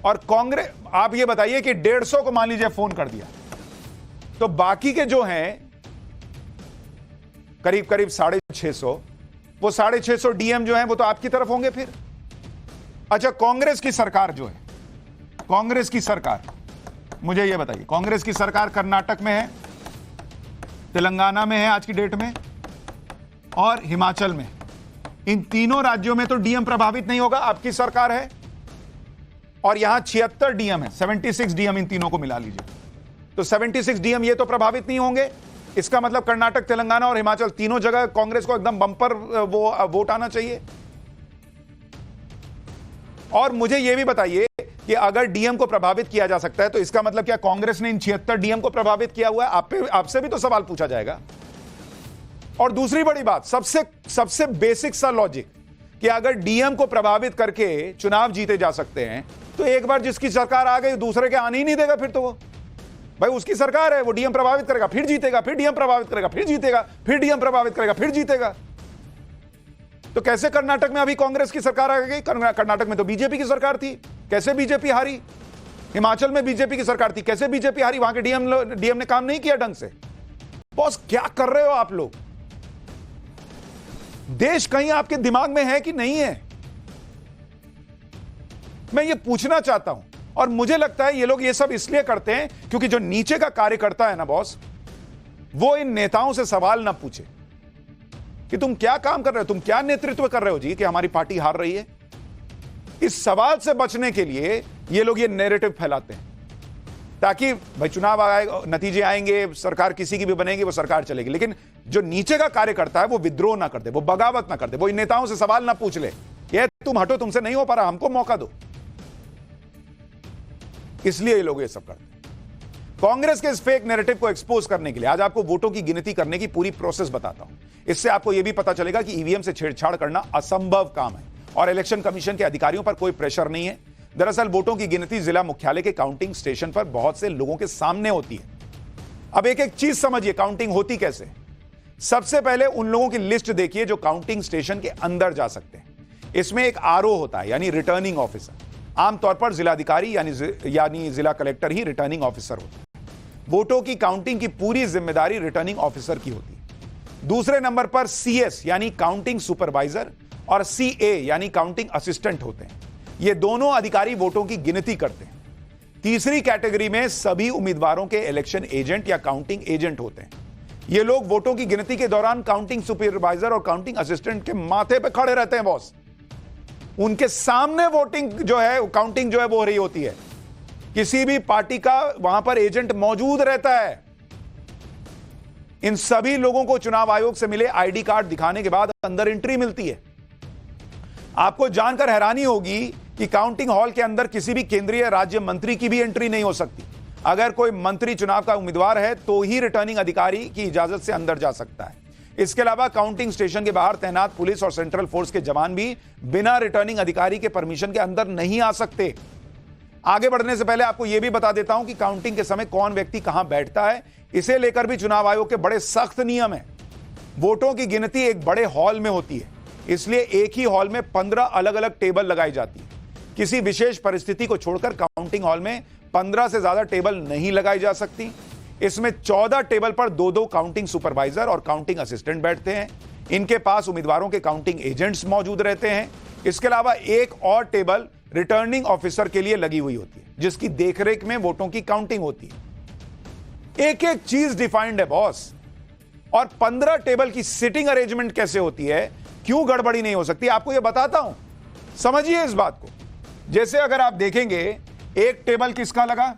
और कांग्रेस, आप ये बताइए कि 150 को मान लीजिए फोन कर दिया तो बाकी के जो हैं करीब करीब 650, वो 650 डीएम जो हैं वो तो आपकी तरफ होंगे फिर। अच्छा, कांग्रेस की सरकार जो है, कांग्रेस की सरकार, मुझे ये बताइए, कांग्रेस की सरकार कर्नाटक में है, तेलंगाना में है आज की डेट में, और हिमाचल में। इन तीनों राज्यों में तो डीएम प्रभावित नहीं होगा, आपकी सरकार है। और यहां 76 डीएम है, 76 डीएम इन तीनों को मिला लीजिए तो 76 डीएम ये तो प्रभावित नहीं होंगे। इसका मतलब कर्नाटक, तेलंगाना और हिमाचल तीनों जगह कांग्रेस को एकदम बम्पर वो वोट आना चाहिए। और मुझे यह भी बताइए कि अगर डीएम को प्रभावित किया जा सकता है तो इसका मतलब क्या कांग्रेस ने इन 76 डीएम को प्रभावित किया हुआ है? आपसे भी तो सवाल पूछा जाएगा। और दूसरी बड़ी बात, सबसे बेसिक सा लॉजिक कि अगर डीएम को प्रभावित करके चुनाव जीते जा सकते हैं तो एक बार जिसकी सरकार आ गई दूसरे के आने ही नहीं देगा। फिर तो वो भाई उसकी सरकार है, वो डीएम प्रभावित करेगा फिर जीतेगा, फिर डीएम प्रभावित करेगा फिर जीतेगा, फिर डीएम प्रभावित करेगा फिर जीतेगा। तो कैसे कर्नाटक में अभी कांग्रेस की सरकार आ गई? कर्नाटक में तो बीजेपी की सरकार थी, कैसे बीजेपी हारी? हिमाचल में बीजेपी की सरकार थी, कैसे बीजेपी हारी? वहां के डीएम ने काम नहीं किया ढंग से। बॉस क्या कर रहे हो आप लोग? देश कहीं आपके दिमाग में है कि नहीं है? मैं ये पूछना चाहता हूं। और मुझे लगता है ये लोग ये सब इसलिए करते हैं क्योंकि जो नीचे का कार्यकर्ता है ना बॉस, वो इन नेताओं से सवाल ना पूछे कि तुम क्या काम कर रहे हो, तुम क्या नेतृत्व कर रहे हो जी कि हमारी पार्टी हार रही है। इस सवाल से बचने के लिए ये लोग ये नैरेटिव फैलाते हैं ताकि भाई चुनाव आएगा, नतीजे आएंगे, सरकार किसी की भी बनेगी, वो सरकार चलेगी, लेकिन जो नीचे का कार्यकर्ता है वो विद्रोह ना कर दे, वो बगावत ना कर दे, वो इन नेताओं से सवाल ना पूछ ले, ये तुम हटो, तुमसे नहीं हो पा रहा, हमको मौका दो। इसलिए ये लोग ये सब करते हैं। कांग्रेस के इस फेक नैरेटिव को एक्सपोज करने के लिए आज आपको वोटों की गिनती करने की पूरी प्रोसेस बताता हूं। इससे आपको यह भी पता चलेगा कि ईवीएम से छेड़छाड़ करना असंभव काम है और इलेक्शन कमीशन के अधिकारियों पर कोई प्रेशर नहीं है। दरअसल वोटों की गिनती जिला मुख्यालय के काउंटिंग स्टेशन पर बहुत से लोगों के सामने होती है। अब एक एक चीज समझिए, काउंटिंग होती कैसे। सबसे पहले उन लोगों की लिस्ट देखिए जो काउंटिंग स्टेशन के अंदर जा सकते हैं। इसमें एक आरओ होता है, यानी रिटर्निंग ऑफिसर। आमतौर पर जिलाधिकारी यानी जिला कलेक्टर ही रिटर्निंग ऑफिसर होता है। वोटों की काउंटिंग की पूरी जिम्मेदारी रिटर्निंग ऑफिसर की होती है। दूसरे नंबर पर सीएस यानी काउंटिंग सुपरवाइजर और सीए यानी काउंटिंग असिस्टेंट होते हैं। ये दोनों अधिकारी वोटों की गिनती करते हैं। तीसरी कैटेगरी में सभी उम्मीदवारों के इलेक्शन एजेंट या काउंटिंग एजेंट होते हैं। ये लोग वोटों की गिनती के दौरान काउंटिंग सुपरवाइजर और काउंटिंग असिस्टेंट के माथे पे खड़े रहते हैं बॉस। उनके सामने वोटिंग जो है, काउंटिंग जो है वो हो रही होती है। किसी भी पार्टी का वहां पर एजेंट मौजूद रहता है। इन सभी लोगों को चुनाव आयोग से मिले आईडी कार्ड दिखाने के बाद अंदर एंट्री मिलती है। आपको जानकर हैरानी होगी कि काउंटिंग हॉल के अंदर किसी भी केंद्रीय राज्य मंत्री की भी एंट्री नहीं हो सकती। अगर कोई मंत्री चुनाव का उम्मीदवार है तो ही रिटर्निंग अधिकारी की इजाजत से अंदर जा सकता है। इसके अलावा काउंटिंग स्टेशन के बाहर तैनात पुलिस और सेंट्रल फोर्स के जवान भी बिना रिटर्निंग अधिकारी के परमिशन के अंदर नहीं आ सकते। आगे बढ़ने से पहले आपको यह भी बता देता हूं कि काउंटिंग के समय कौन व्यक्ति कहां बैठता है, इसे लेकर भी चुनाव आयोग के बड़े सख्त नियम हैं। वोटों की गिनती एक बड़े हॉल में होती है, इसलिए एक ही हॉल में 15 अलग अलग टेबल लगाई जाती है। किसी विशेष परिस्थिति को छोड़कर काउंटिंग हॉल में 15 से ज्यादा टेबल नहीं लगाई जा सकती। इसमें 14 टेबल पर 2-2 काउंटिंग सुपरवाइजर और काउंटिंग असिस्टेंट बैठते हैं। इनके पास उम्मीदवारों के काउंटिंग एजेंट्स मौजूद रहते हैं। इसके अलावा एक और टेबल रिटर्निंग ऑफिसर के लिए लगी हुई होती है, जिसकी देखरेख में वोटों की काउंटिंग होती है। एक एक चीज डिफाइंड है बॉस। और 15 टेबल की सिटिंग अरेंजमेंट कैसे होती है, क्यों गड़बड़ी नहीं हो सकती, आपको यह बताता हूं। समझिए इस बात को। जैसे अगर आप देखेंगे, एक टेबल किसका लगा,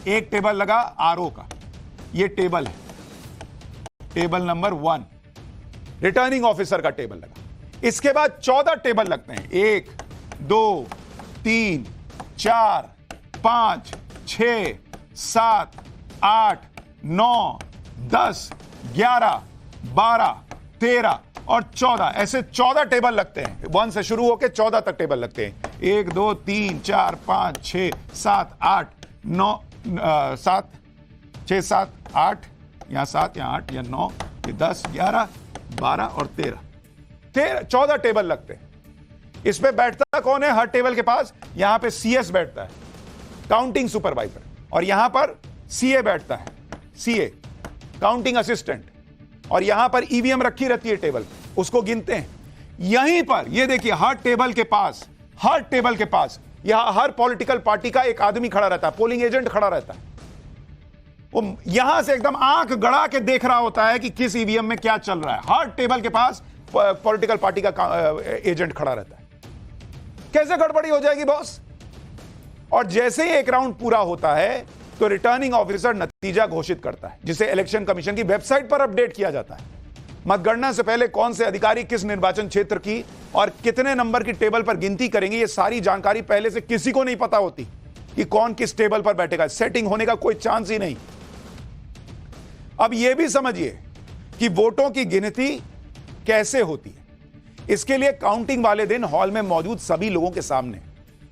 एक टेबल लगा आरओ का। यह टेबल है, टेबल नंबर 1 रिटर्निंग ऑफिसर का टेबल लगा। इसके बाद 14 टेबल लगते हैं, 1 2 3 4 5 6 7 8 9 10 11 12 13 और 14, ऐसे 14 टेबल लगते हैं। 1 से शुरू होकर 14 तक टेबल लगते हैं। 1 2 3 4 5 6 7 8 9 7 6 7 8, यहां 7 यहां 8 यहां 9 ये 10 11 12 और 13 14 टेबल लगते हैं। इसमें बैठता कौन है हर टेबल के पास? यहां पे सीएस बैठता है, काउंटिंग सुपरवाइजर, और यहां पर सीए बैठता है, सीए काउंटिंग असिस्टेंट, और यहां पर ईवीएम रखी रहती है टेबल, उसको गिनते हैं। यहीं पर ये देखिए हर टेबल के पास यहां हर पॉलिटिकल पार्टी का एक आदमी खड़ा रहता है, पोलिंग एजेंट खड़ा रहता है। वो यहां से एकदम आंख गड़ा के देख रहा होता है कि किस ईवीएम में क्या चल रहा है। हर टेबल के पास पॉलिटिकल पार्टी का एजेंट खड़ा रहता है। कैसे गड़बड़ी हो जाएगी बॉस? और जैसे ही एक राउंड पूरा होता है तो रिटर्निंग ऑफिसर नतीजा घोषित करता है, जिसे इलेक्शन कमीशन की वेबसाइट पर अपडेट किया जाता है। मतगणना से पहले कौन से अधिकारी किस निर्वाचन क्षेत्र की और कितने नंबर की टेबल पर गिनती करेंगे, ये सारी जानकारी पहले से किसी को नहीं पता होती कि कौन किस टेबल पर बैठेगा। सेटिंग होने का कोई चांस ही नहीं। अब यह भी समझिए कि वोटों की गिनती कैसे होती है। इसके लिए काउंटिंग वाले दिन हॉल में मौजूद सभी लोगों के सामने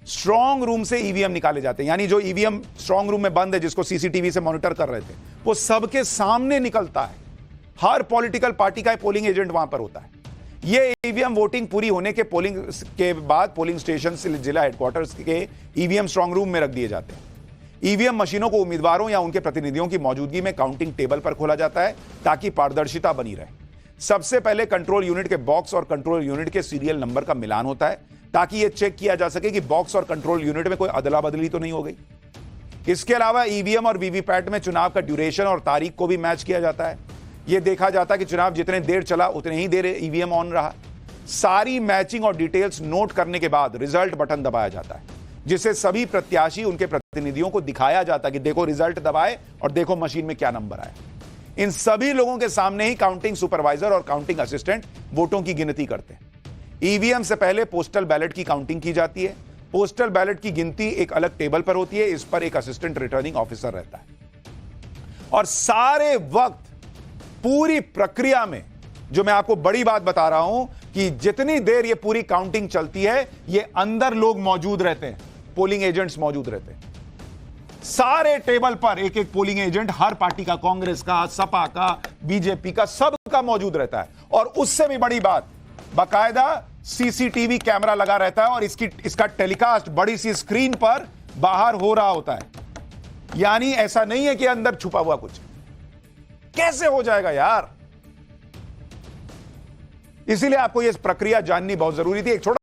स्ट्रांग रूम से ईवीएम निकाले जाते हैं, यानी जो ईवीएम स्ट्रांग रूम में बंद है, जिसको सीसीटीवी से मॉनिटर कर रहे थे, वो सबके सामने निकलता है। हर पॉलिटिकल पार्टी का पोलिंग एजेंट वहां पर होता है। ये ईवीएम वोटिंग पूरी होने के पोलिंग के बाद पोलिंग स्टेशन से जिला हेडक्वार्टर्स के ईवीएम स्ट्रांग रूम में रख दिए जाते हैं। ईवीएम मशीनों को उम्मीदवारों या उनके प्रतिनिधियों की मौजूदगी में काउंटिंग टेबल पर खोला जाता है ताकि पारदर्शिता बनी रहे। सबसे पहले कंट्रोल यूनिट के बॉक्स और कंट्रोल यूनिट के सीरियल नंबर का मिलान होता है ताकि यह चेक किया जा सके कि बॉक्स और कंट्रोल यूनिट में कोई अदला बदली तो नहीं हो गई। इसके अलावा ईवीएम और वीवीपैट में चुनाव का ड्यूरेशन और तारीख को भी मैच किया जाता है। यह देखा जाता है कि चुनाव जितने देर चला उतने ही देर ईवीएम ऑन रहा। सारी मैचिंग और डिटेल्स नोट करने के बाद रिजल्ट बटन दबाया जाता है, जिसे सभी प्रत्याशी उनके प्रतिनिधियों को दिखाया जाता है कि देखो रिजल्ट दबाए और देखो मशीन में क्या नंबर आए। इन सभी लोगों के सामने ही काउंटिंग सुपरवाइजर और काउंटिंग असिस्टेंट वोटों की गिनती करते हैं। ईवीएम से पहले पोस्टल बैलेट की काउंटिंग की जाती है। पोस्टल बैलेट की गिनती एक अलग टेबल पर होती है। इस पर एक असिस्टेंट रिटर्निंग ऑफिसर रहता है और सारे वक्त पूरी प्रक्रिया में, जो मैं आपको बड़ी बात बता रहा हूं कि जितनी देर ये पूरी काउंटिंग चलती है, ये अंदर लोग मौजूद रहते हैं, पोलिंग एजेंट्स मौजूद रहते हैं। सारे टेबल पर एक एक पोलिंग एजेंट हर पार्टी का, कांग्रेस का, सपा का, बीजेपी का, सबका मौजूद रहता है। और उससे भी बड़ी बात, बाकायदा सीसीटीवी कैमरा लगा रहता है और इसका टेलीकास्ट बड़ी सी स्क्रीन पर बाहर हो रहा होता है। यानी ऐसा नहीं है कि अंदर छुपा हुआ कुछ। कैसे हो जाएगा यार? इसीलिए आपको यह प्रक्रिया जाननी बहुत जरूरी थी। एक छोटा